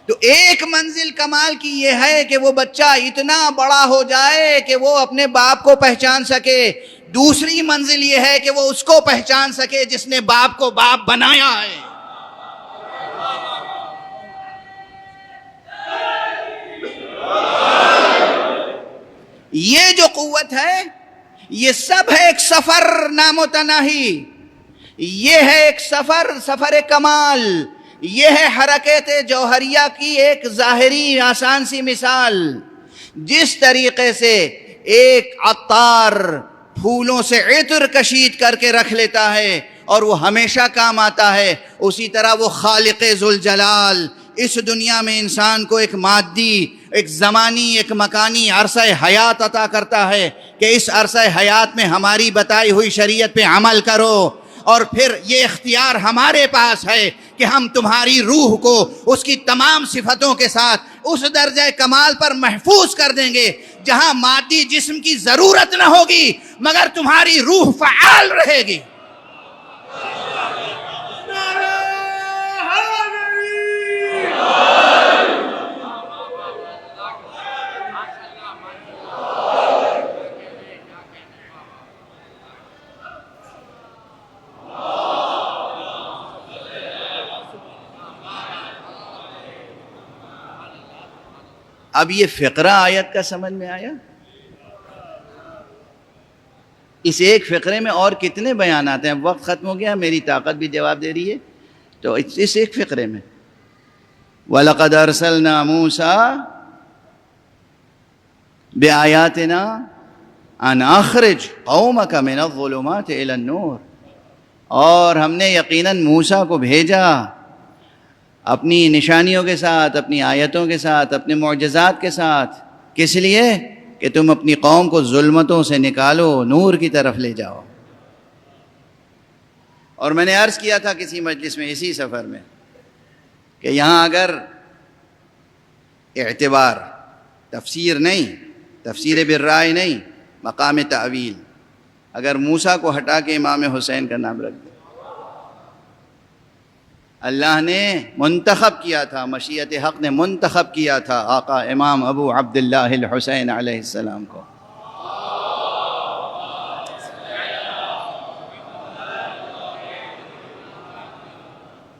تو ایک منزل کمال کی یہ ہے کہ وہ بچہ اتنا بڑا ہو جائے کہ وہ اپنے باپ کو پہچان سکے. دوسری منزل یہ ہے کہ وہ اس کو پہچان سکے جس نے باپ کو باپ بنایا ہے. یہ جو قوت ہے یہ سب ہے ایک سفر نامتناہی. یہ ہے ایک سفر کمال. یہ ہے حرکت جوہریہ کی ایک ظاہری آسان سی مثال. جس طریقے سے ایک عطار پھولوں سے عطر کشید کر کے رکھ لیتا ہے اور وہ ہمیشہ کام آتا ہے، اسی طرح وہ خالق ذوالجلال اس دنیا میں انسان کو ایک مادی، ایک زمانی، ایک مکانی عرصہ حیات عطا کرتا ہے کہ اس عرصہ حیات میں ہماری بتائی ہوئی شریعت پہ عمل کرو. اور پھر یہ اختیار ہمارے پاس ہے کہ ہم تمہاری روح کو اس کی تمام صفتوں کے ساتھ اس درجہ کمال پر محفوظ کر دیں گے جہاں مادی جسم کی ضرورت نہ ہوگی مگر تمہاری روح فعال رہے گی. اب یہ فقرہ آیت کا سمجھ میں آیا؟ اس ایک فقرے میں اور کتنے بیانات ہیں؟ وقت ختم ہو گیا، میری طاقت بھی جواب دے رہی ہے. تو اس ایک فقرے میں وَلَقَدْ أَرْسَلْنَا مُوسَىٰ بِآيَاتِنَا أَنْ أَخْرِجْ قَوْمَكَ مِنَ الظُّلُمَاتِ إِلَى النُّورِ. اور ہم نے یقیناً موسیٰ کو بھیجا اپنی نشانیوں کے ساتھ، اپنی آیتوں کے ساتھ، اپنے معجزات کے ساتھ. کس لیے؟ کہ تم اپنی قوم کو ظلمتوں سے نکالو، نور کی طرف لے جاؤ. اور میں نے عرض کیا تھا کسی مجلس میں اسی سفر میں کہ یہاں اگر اعتبار تفسیر نہیں، تفسیر بالرائے نہیں، مقام تعویل، اگر موسیٰ کو ہٹا کے امام حسین کا نام رکھ دیں اللہ نے منتخب کیا تھا، مشیت حق نے منتخب کیا تھا آقا امام ابو عبداللہ الحسین علیہ السلام کو.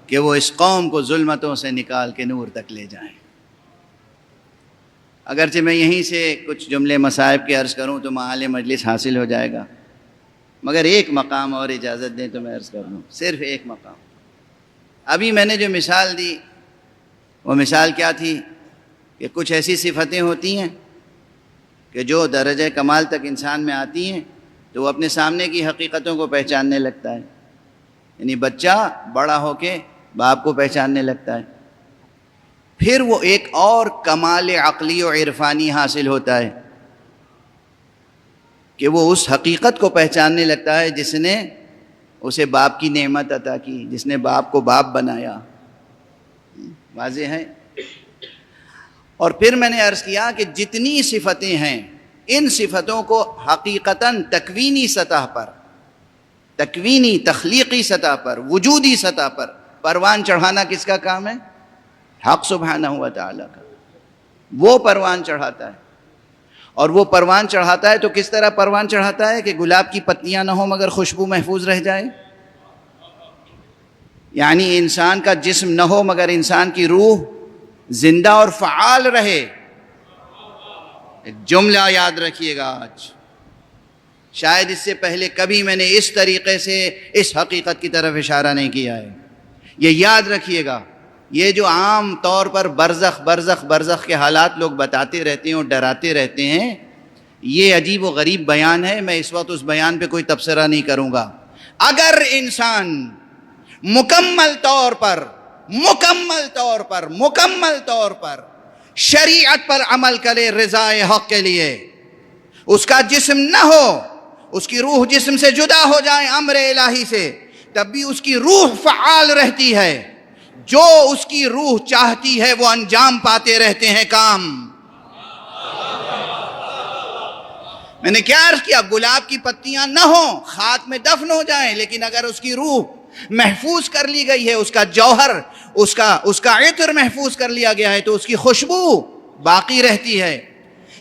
کہ وہ اس قوم کو ظلمتوں سے نکال کے نور تک لے جائیں. اگرچہ میں یہیں سے کچھ جملے مصائب کے عرض کروں تو معال مجلس حاصل ہو جائے گا، مگر ایک مقام اور اجازت دیں تو میں عرض کر لوں، صرف ایک مقام. ابھی میں نے جو مثال دی وہ مثال کیا تھی کہ کچھ ایسی صفتیں ہوتی ہیں کہ جو درجہ کمال تک انسان میں آتی ہیں تو وہ اپنے سامنے کی حقیقتوں کو پہچاننے لگتا ہے. یعنی بچہ بڑا ہو کے باپ کو پہچاننے لگتا ہے، پھر وہ ایک اور کمال عقلی و عرفانی حاصل ہوتا ہے کہ وہ اس حقیقت کو پہچاننے لگتا ہے جس نے اسے باپ کی نعمت عطا کی، جس نے باپ کو باپ بنایا. واضح ہے؟ اور پھر میں نے عرض کیا کہ جتنی صفتیں ہیں ان صفتوں کو حقیقتاً تکوینی سطح پر، تکوینی تخلیقی سطح پر، وجودی سطح پر پروان چڑھانا کس کا کام ہے؟ حق سبحانہ و تعالیٰ کا. وہ پروان چڑھاتا ہے. اور وہ پروان چڑھاتا ہے تو کس طرح پروان چڑھاتا ہے کہ گلاب کی پتیاں نہ ہوں مگر خوشبو محفوظ رہ جائے. یعنی انسان کا جسم نہ ہو مگر انسان کی روح زندہ اور فعال رہے. ایک جملہ یاد رکھیے گا آج، شاید اس سے پہلے کبھی میں نے اس طریقے سے اس حقیقت کی طرف اشارہ نہیں کیا ہے. یہ یاد رکھیے گا، یہ جو عام طور پر برزخ کے حالات لوگ بتاتے رہتے ہیں اور ڈراتے رہتے ہیں، یہ عجیب و غریب بیان ہے. میں اس وقت اس بیان پہ کوئی تبصرہ نہیں کروں گا. اگر انسان مکمل طور پر شریعت پر عمل کرے رضائے حق کے لیے، اس کا جسم نہ ہو، اس کی روح جسم سے جدا ہو جائے امر الہی سے، تب بھی اس کی روح فعال رہتی ہے. جو اس کی روح چاہتی ہے وہ انجام پاتے رہتے ہیں کام. میں نے کیا عرض کیا؟ گلاب کی پتیاں نہ ہوں، خاک میں دفن ہو جائیں، لیکن اگر اس کی روح محفوظ کر لی گئی ہے، اس کا جوہر، اس کا عطر محفوظ کر لیا گیا ہے تو اس کی خوشبو باقی رہتی ہے.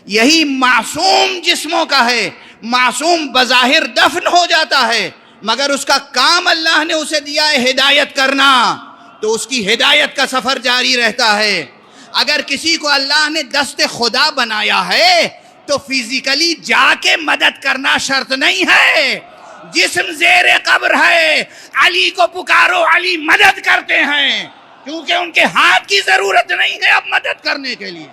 یہی معصوم جسموں کا ہے. معصوم بظاہر دفن ہو جاتا ہے مگر اس کا کام اللہ نے اسے دیا ہے ہدایت کرنا، تو اس کی ہدایت کا سفر جاری رہتا ہے. اگر کسی کو اللہ نے دست خدا بنایا ہے تو فزیکلی جا کے مدد کرنا شرط نہیں ہے. جسم زیر قبر ہے، علی کو پکارو، علی مدد کرتے ہیں، کیونکہ ان کے ہاتھ کی ضرورت نہیں ہے اب مدد کرنے کے لیے.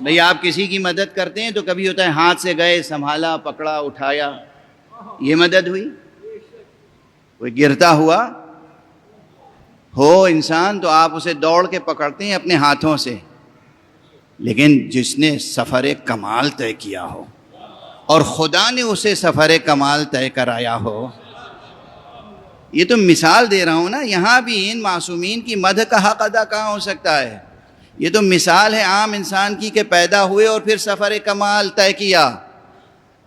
بھئی آپ کسی کی مدد کرتے ہیں تو کبھی ہوتا ہے ہاتھ سے گئے، سنبھالا، پکڑا، اٹھایا، یہ مدد ہوئی. کوئی گرتا ہوا ہو انسان تو آپ اسے دوڑ کے پکڑتے ہیں اپنے ہاتھوں سے، لیکن جس نے سفر کمال طے کیا ہو اور خدا نے اسے سفر کمال طے کرایا ہو. یہ تو مثال دے رہا ہوں نا. یہاں بھی ان معصومین کی مدح کا حق ادا کہاں ہو سکتا ہے؟ یہ تو مثال ہے عام انسان کی کہ پیدا ہوئے اور پھر سفر کمال طے کیا.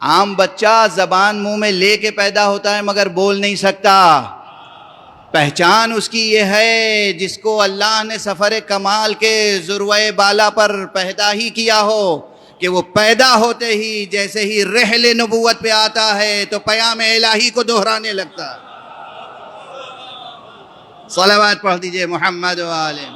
عام بچہ زبان منہ میں لے کے پیدا ہوتا ہے مگر بول نہیں سکتا. پہچان اس کی یہ ہے جس کو اللہ نے سفر کمال کے ذروۂ بالا پر پیدا ہی کیا ہو کہ وہ پیدا ہوتے ہی جیسے ہی رحل نبوت پہ آتا ہے تو پیام الہی کو دہرانے لگتا ہے. صلوات پڑھ دیجئے محمد و آلہ.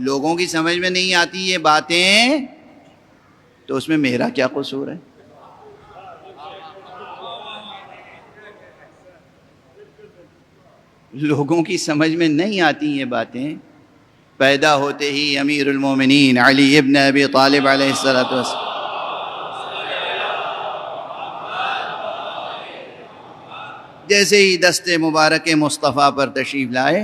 لوگوں کی سمجھ میں نہیں آتی یہ باتیں تو اس میں میرا کیا قصور ہے؟ لوگوں کی سمجھ میں نہیں آتی یہ باتیں. پیدا ہوتے ہی امیر المومنین علی ابن ابی طالب علیہ السلام جیسے ہی دست مبارک مصطفیٰ پر تشریف لائے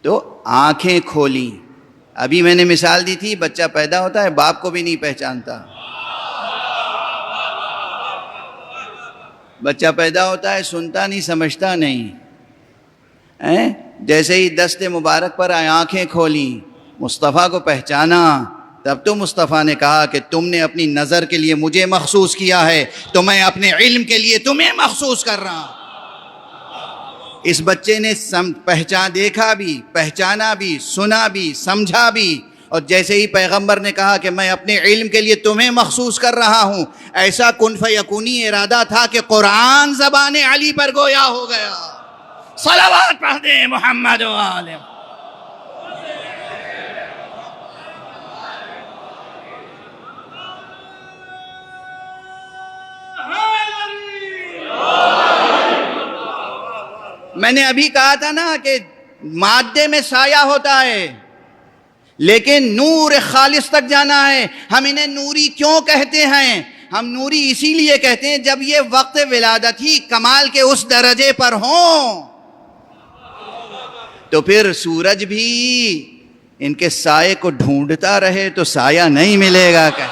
تو آنکھیں کھولیں. ابھی میں نے مثال دی تھی، بچہ پیدا ہوتا ہے باپ کو بھی نہیں پہچانتا. بچہ پیدا ہوتا ہے سنتا نہیں سمجھتا نہیں. جیسے ہی دست مبارک پر آنکھیں کھولیں، مصطفیٰ کو پہچانا، تب تو مصطفیٰ نے کہا کہ تم نے اپنی نظر کے لیے مجھے مخصوص کیا ہے تو میں اپنے علم کے لیے تمہیں مخصوص کر رہا ہوں. اس بچے نے دیکھا بھی، پہچانا بھی، سنا بھی، سمجھا بھی، اور جیسے ہی پیغمبر نے کہا کہ میں اپنے علم کے لیے تمہیں مخصوص کر رہا ہوں، ایسا کن فیکونی ارادہ تھا کہ قرآن زبان علی پر گویا ہو گیا. صلوات پڑھ دیں محمد و آلہ. میں نے ابھی کہا تھا نا کہ مادے میں سایہ ہوتا ہے لیکن نور خالص تک جانا ہے. ہم انہیں نوری کیوں کہتے ہیں؟ ہم نوری اسی لیے کہتے ہیں جب یہ وقت ولادت ہی کمال کے اس درجے پر ہوں تو پھر سورج بھی ان کے سائے کو ڈھونڈتا رہے تو سایہ نہیں ملے گا. کہ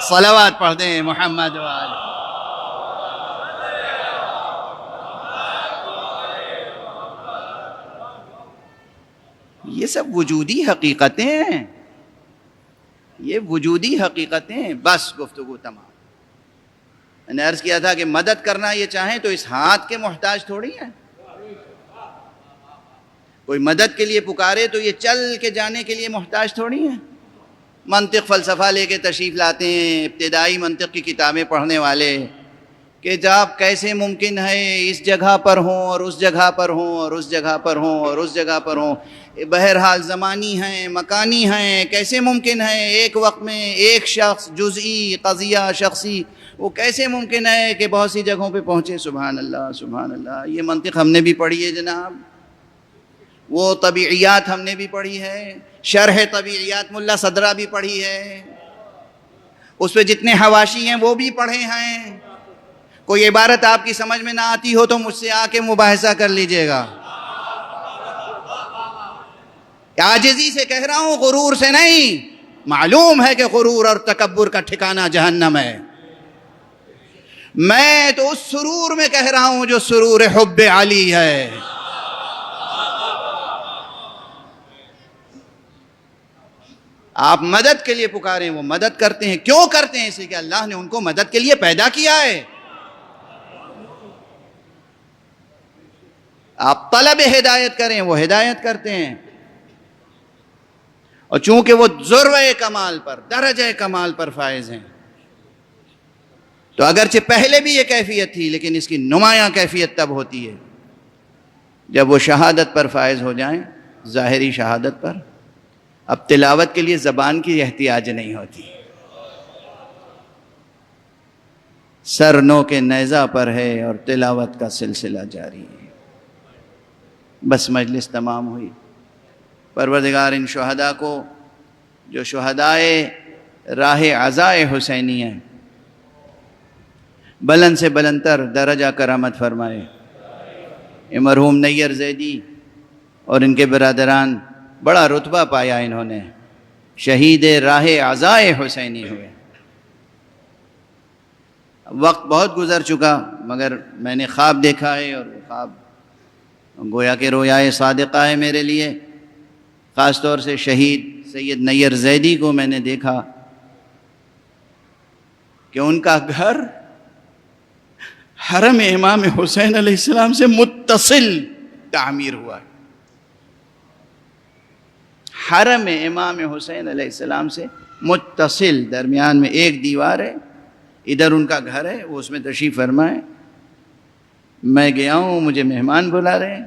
صلوات پڑھ دیں محمد و آلہ. یہ سب وجودی حقیقتیں ہیں، یہ وجودی حقیقتیں. بس گفتگو تمام. میں نے عرض کیا تھا کہ مدد کرنا یہ چاہیں تو اس ہاتھ کے محتاج تھوڑی ہیں. کوئی مدد کے لیے پکارے تو یہ چل کے جانے کے لیے محتاج تھوڑی ہیں. منطق فلسفہ لے کے تشریف لاتے ہیں ابتدائی منطق کی کتابیں پڑھنے والے کہ جب کیسے ممکن ہے اس جگہ پر ہوں اور اس جگہ پر ہوں اور اس جگہ پر ہوں اور اس جگہ پر ہوں. بہرحال زمانی ہیں، مکانی ہیں، کیسے ممکن ہے ایک وقت میں ایک شخص جزئی قضیہ شخصی، وہ کیسے ممکن ہے کہ بہت سی جگہوں پہ پہنچے؟ سبحان اللہ سبحان اللہ. یہ منطق ہم نے بھی پڑھی ہے جناب، وہ طبیعیات ہم نے بھی پڑھی ہے، شرح طبیعیات ملا صدرہ بھی پڑھی ہے، اس پہ جتنے حواشی ہیں وہ بھی پڑھے ہیں. کوئی عبارت آپ کی سمجھ میں نہ آتی ہو تو مجھ سے آ کے مباحثہ کر لیجئے گا. عاجزی سے کہہ رہا ہوں، غرور سے نہیں. معلوم ہے کہ غرور اور تکبر کا ٹھکانہ جہنم ہے. میں تو اس سرور میں کہہ رہا ہوں جو سرور حب علی ہے. آپ مدد کے لیے پکاریں، وہ مدد کرتے ہیں. کیوں کرتے ہیں؟ اس لیے کہ اللہ نے ان کو مدد کے لیے پیدا کیا ہے. آپ طلب ہدایت کریں، وہ ہدایت کرتے ہیں. اور چونکہ وہ ذروۂ کمال پر، درجہ کمال پر فائز ہیں تو اگرچہ پہلے بھی یہ کیفیت تھی لیکن اس کی نمایاں کیفیت تب ہوتی ہے جب وہ شہادت پر فائز ہو جائیں، ظاہری شہادت پر. اب تلاوت کے لیے زبان کی احتیاج نہیں ہوتی. سر نو کے نیزہ پر ہے اور تلاوت کا سلسلہ جاری ہے. بس مجلس تمام ہوئی. پروردگار ان شہداء کو جو شہدائے راہ عزائے حسینی ہیں بلند سے بلندتر درجہ کرامت فرمائے. یہ مرحوم نیر زیدی اور ان کے برادران بڑا رتبہ پایا، انہوں نے شہید راہ عزائے حسینی ہوئے. وقت بہت گزر چکا مگر میں نے خواب دیکھا ہے اور وہ خواب گویا کہ رویائے صادقہ ہے میرے لیے. خاص طور سے شہید سید نیر زیدی کو میں نے دیکھا کہ ان کا گھر حرم امام حسین علیہ السلام سے متصل تعمیر ہوا ہے. حرم امام حسین علیہ السلام سے متصل، درمیان میں ایک دیوار ہے، ادھر ان کا گھر ہے، وہ اس میں تشریف فرمائے. میں گیا ہوں، مجھے مہمان بلا رہے ہیں.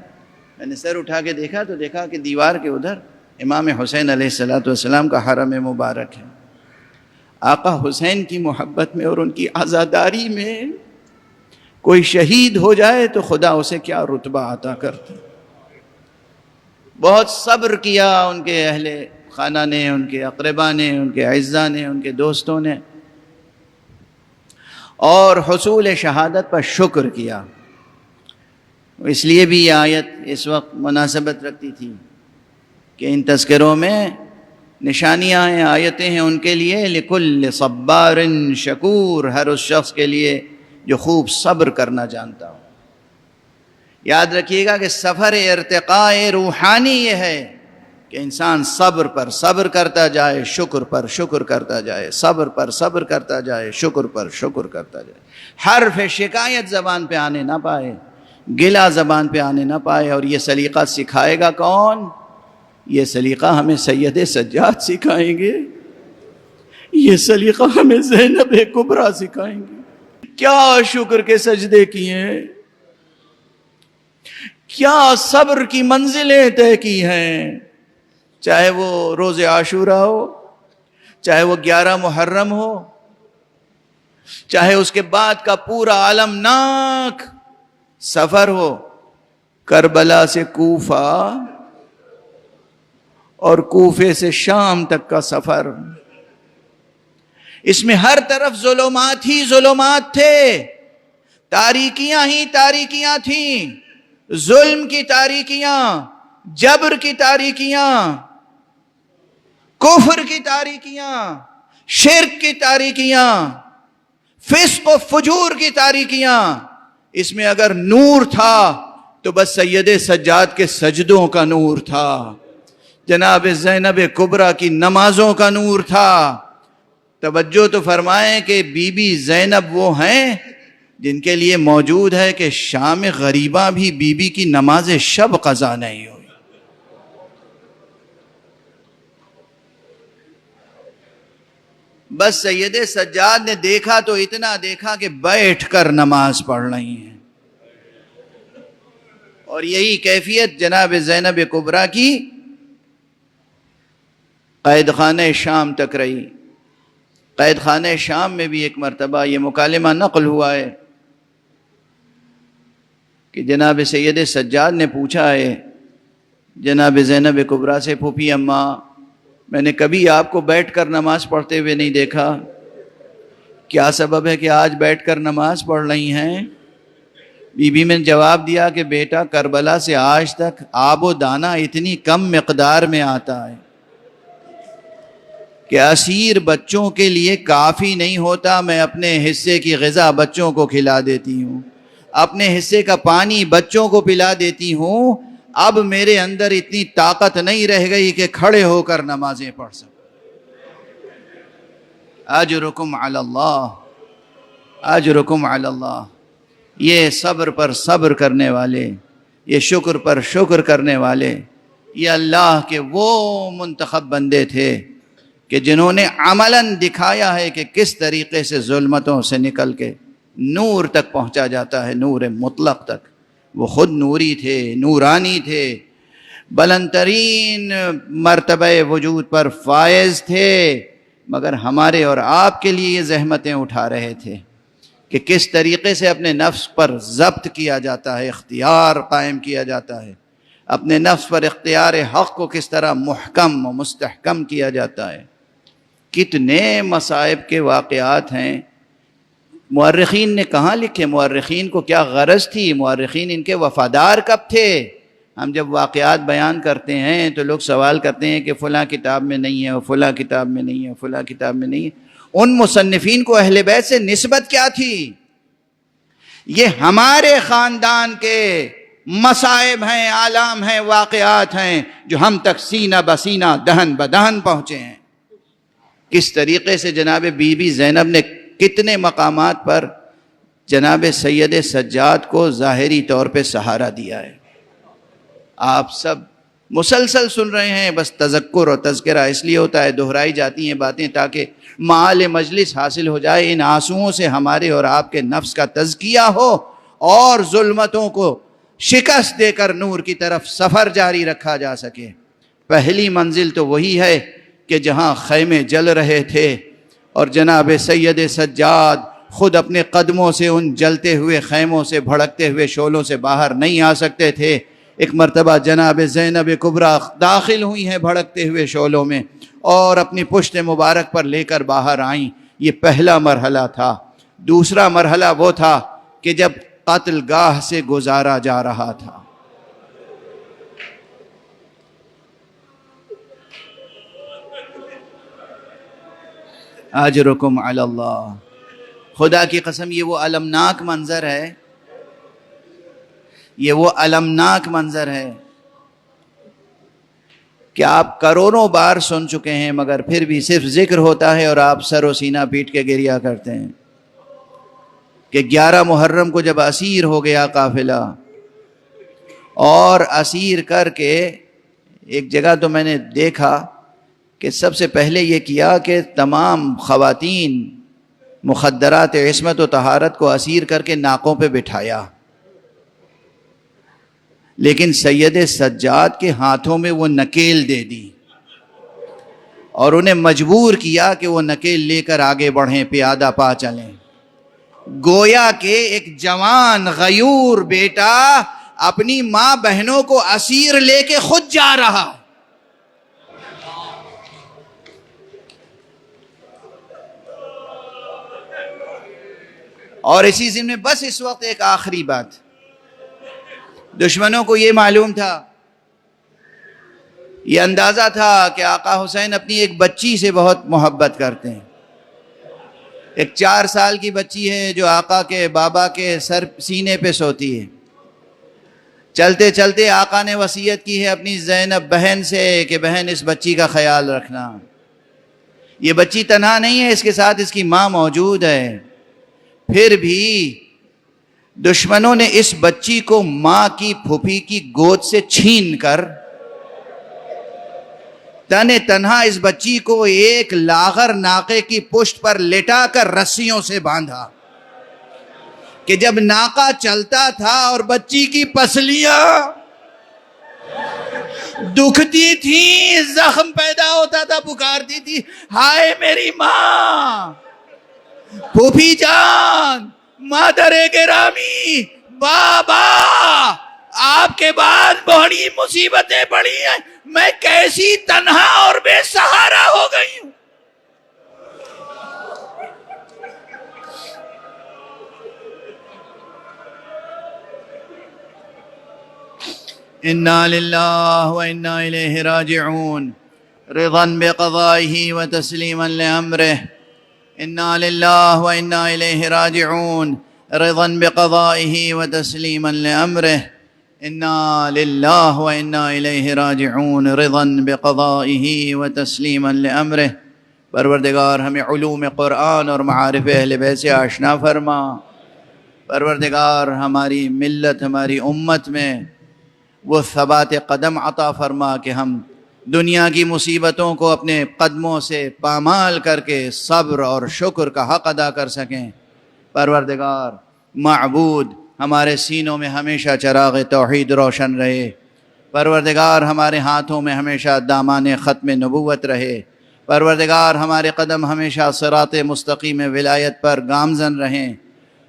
میں نے سر اٹھا کے دیکھا تو دیکھا کہ دیوار کے ادھر امام حسین علیہ السلام کا حرم مبارک ہے. آقا حسین کی محبت میں اور ان کی عزاداری میں کوئی شہید ہو جائے تو خدا اسے کیا رتبہ عطا کرتا. بہت صبر کیا ان کے اہل خانہ نے، ان کے اقربا نے، ان کے اعزاء نے، ان کے دوستوں نے، اور حصول شہادت پر شکر کیا۔ اس لیے بھی یہ آیت اس وقت مناسبت رکھتی تھی کہ ان تذکروں میں نشانیاں ہیں، آیتیں ہیں ان کے لیے، لکل صبار شکور، ہر اس شخص کے لیے جو خوب صبر کرنا جانتا ہو۔ یاد رکھیے گا کہ سفر ارتقاء روحانی یہ ہے کہ انسان صبر پر صبر کرتا جائے، شکر پر شکر کرتا جائے، صبر پر صبر کرتا جائے، شکر پر شکر کرتا جائے، حرف شکایت زبان پہ آنے نہ پائے، گلہ زبان پہ آنے نہ پائے۔ اور یہ سلیقہ سکھائے گا کون؟ یہ سلیقہ ہمیں سید سجاد سکھائیں گے، یہ سلیقہ ہمیں زینب کبریٰ سکھائیں گے۔ کیا شکر کے سجدے کیے ہیں، کیا صبر کی منزلیں طے کی ہیں، چاہے وہ روز عاشوراء ہو، چاہے وہ 11 محرم ہو، چاہے اس کے بعد کا پورا المناک سفر ہو، کربلا سے کوفہ اور کوفے سے شام تک کا سفر، اس میں ہر طرف ظلمات ہی ظلمات تھے، تاریکیاں ہی تاریکیاں تھیں، ظلم کی تاریکیاں، جبر کی تاریکیاں، کفر کی تاریکیاں، شرک کی تاریکیاں، فسق و فجور کی تاریکیاں۔ اس میں اگر نور تھا تو بس سید سجاد کے سجدوں کا نور تھا، جناب زینب کبریٰ کی نمازوں کا نور تھا۔ توجہ تو فرمائیں کہ بی بی زینب وہ ہیں جن کے لیے موجود ہے کہ شام غریبہ بھی بی بی کی نماز شب قضا نہیں ہوئی۔ بس سید سجاد نے دیکھا تو اتنا دیکھا کہ بیٹھ کر نماز پڑھ رہی ہیں، اور یہی کیفیت جناب زینب کبریٰ کی قید خانہ شام تک رہی۔ قید خانہ شام میں بھی ایک مرتبہ یہ مکالمہ نقل ہوا ہے کہ جناب سید سجاد نے پوچھا ہے جناب زینب کبریٰ سے، پھوپھی اماں، میں نے کبھی آپ کو بیٹھ کر نماز پڑھتے ہوئے نہیں دیکھا، کیا سبب ہے کہ آج بیٹھ کر نماز پڑھ رہی ہیں؟ بی بی نے جواب دیا کہ بیٹا، کربلا سے آج تک آب و دانہ اتنی کم مقدار میں آتا ہے کہ اسیر بچوں کے لیے کافی نہیں ہوتا، میں اپنے حصے کی غذا بچوں کو کھلا دیتی ہوں، اپنے حصے کا پانی بچوں کو پلا دیتی ہوں، اب میرے اندر اتنی طاقت نہیں رہ گئی کہ کھڑے ہو کر نمازیں پڑھ سکوں۔ اجرکم علی اللہ، اجرکم علی اللہ۔ یہ صبر پر صبر کرنے والے، یہ شکر پر شکر کرنے والے، یہ اللہ کے وہ منتخب بندے تھے کہ جنہوں نے عملاً دکھایا ہے کہ کس طریقے سے ظلمتوں سے نکل کے نور تک پہنچا جاتا ہے، نور مطلق تک۔ وہ خود نوری تھے، نورانی تھے، بلند ترین مرتبہ وجود پر فائز تھے، مگر ہمارے اور آپ کے لیے یہ زحمتیں اٹھا رہے تھے کہ کس طریقے سے اپنے نفس پر ضبط کیا جاتا ہے، اختیار قائم کیا جاتا ہے، اپنے نفس پر اختیار حق کو کس طرح محکم و مستحکم کیا جاتا ہے۔ کتنے مصائب کے واقعات ہیں، مورخین نے کہاں لکھے؟ مورخین کو کیا غرض تھی؟ مورخین ان کے وفادار کب تھے؟ ہم جب واقعات بیان کرتے ہیں تو لوگ سوال کرتے ہیں کہ فلاں کتاب میں نہیں ہے، فلاں کتاب میں نہیں ہے، فلاں کتاب میں نہیں ہے۔ ان مصنفین کو اہل بیت سے نسبت کیا تھی؟ یہ ہمارے خاندان کے مصائب ہیں، آلام ہیں، واقعات ہیں جو ہم تک سینہ بسینہ، دہن بدہن پہنچے ہیں۔ کس طریقے سے جناب بی بی زینب نے کتنے مقامات پر جناب سید سجاد کو ظاہری طور پہ سہارا دیا ہے۔ آپ سب مسلسل سن رہے ہیں، بس تذکر اور تذکرہ اس لیے ہوتا ہے، دہرائی جاتی ہیں باتیں تاکہ معال مجلس حاصل ہو جائے، ان آنسوؤں سے ہمارے اور آپ کے نفس کا تزکیہ ہو اور ظلمتوں کو شکست دے کر نور کی طرف سفر جاری رکھا جا سکے۔ پہلی منزل تو وہی ہے کہ جہاں خیمے جل رہے تھے اور جناب سید سجاد خود اپنے قدموں سے ان جلتے ہوئے خیموں سے، بھڑکتے ہوئے شعلوں سے باہر نہیں آ سکتے تھے، ایک مرتبہ جناب زینب کبریٰ داخل ہوئی ہیں بھڑکتے ہوئے شعلوں میں اور اپنی پشت مبارک پر لے کر باہر آئیں۔ یہ پہلا مرحلہ تھا۔ دوسرا مرحلہ وہ تھا کہ جب قتل گاہ سے گزارا جا رہا تھا. اجرکم علی اللہ. خدا کی قسم یہ وہ المناک منظر ہے، یہ وہ المناک منظر ہے کہ آپ کروڑوں بار سن چکے ہیں، مگر پھر بھی صرف ذکر ہوتا ہے اور آپ سر و سینہ پیٹ کے گریا کرتے ہیں کہ 11 محرم کو جب اسیر ہو گیا قافلہ، اور اسیر کر کے ایک جگہ تو میں نے دیکھا کہ سب سے پہلے یہ کیا کہ تمام خواتین مخدرات عصمت و طہارت کو اسیر کر کے ناکوں پہ بٹھایا، لیکن سید سجاد کے ہاتھوں میں وہ نکیل دے دی اور انہیں مجبور کیا کہ وہ نکیل لے کر آگے بڑھیں، پیادہ پا چلیں. گویا کہ ایک جوان غیور بیٹا اپنی ماں بہنوں کو اسیر لے کے خود جا رہا. اور اسی ضمن میں بس اس وقت ایک آخری بات، دشمنوں کو یہ معلوم تھا، یہ اندازہ تھا کہ آقا حسین اپنی ایک بچی سے بہت محبت کرتے ہیں. ایک 4 سال کی بچی ہے جو آقا کے بابا کے سر سینے پہ سوتی ہے. چلتے چلتے آقا نے وصیت کی ہے اپنی زینب بہن سے کہ بہن اس بچی کا خیال رکھنا. یہ بچی تنہا نہیں ہے، اس کے ساتھ اس کی ماں موجود ہے. پھر بھی دشمنوں نے اس بچی کو ماں کی پھوپھی کی گود سے چھین کر تنے تنہا اس بچی کو ایک لاغر ناقے کی پشت پر لٹا کر رسیوں سے باندھا کہ جب ناقہ چلتا تھا اور بچی کی پسلیاں دکھتی تھی، زخم پیدا ہوتا تھا، پکارتی تھی ہائے میری ماں، پھوپھی جان، مادر گرامی، بابا، آپ کے بعد بڑی مصیبتیں پڑی ہیں، میں کیسی تنہا اور بے سہارا ہو گئی ہوں. انا للہ و انا الیہ راجعون، رضا بقضائہ و تسلیما لامرہ. انا للہ و انا الیہ راجعون، رضا بقضائہ و تسلیما لامرہ. انا للہ و انا الیہ راجعون، رضا بقضائہ و تسلیما لامرہ. پروردگار ہمیں علوم قرآن اور معارف اہل بیت سے آشنا فرما. پروردگار ہماری ملت، ہماری امت میں وہ ثبات قدم عطا فرما کہ ہم دنیا کی مصیبتوں کو اپنے قدموں سے پامال کر کے صبر اور شکر کا حق ادا کر سکیں. پروردگار معبود ہمارے سینوں میں ہمیشہ چراغ توحید روشن رہے. پروردگار ہمارے ہاتھوں میں ہمیشہ دامان ختم نبوت رہے. پروردگار ہمارے قدم ہمیشہ صراط مستقیم ولایت پر گامزن رہیں.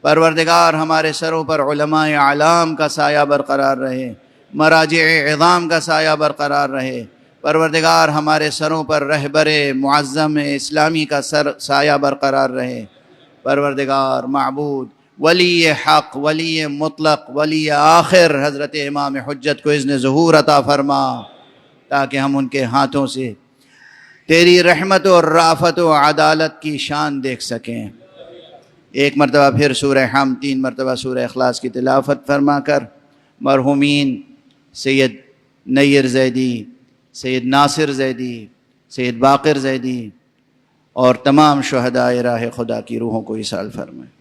پروردگار ہمارے سروں پر علماء اعلام کا سایہ برقرار رہے، مراجع عظام کا سایہ برقرار رہے. پروردگار ہمارے سروں پر رہبر معظم اسلامی کا سایہ برقرار رہے. پروردگار معبود ولی حق، ولی مطلق، ولی آخر حضرت امام حجت کو اذن ظہور عطا فرما تاکہ ہم ان کے ہاتھوں سے تیری رحمت و رافت و عدالت کی شان دیکھ سکیں. ایک مرتبہ پھر سورہ حمد، 3 مرتبہ سورہ اخلاص کی تلاوت فرما کر مرحومین سید نیر زیدی، سید ناصر زیدی، سید باقر زیدی اور تمام شہدائے راہ خدا کی روحوں کو ایصال فرمائے.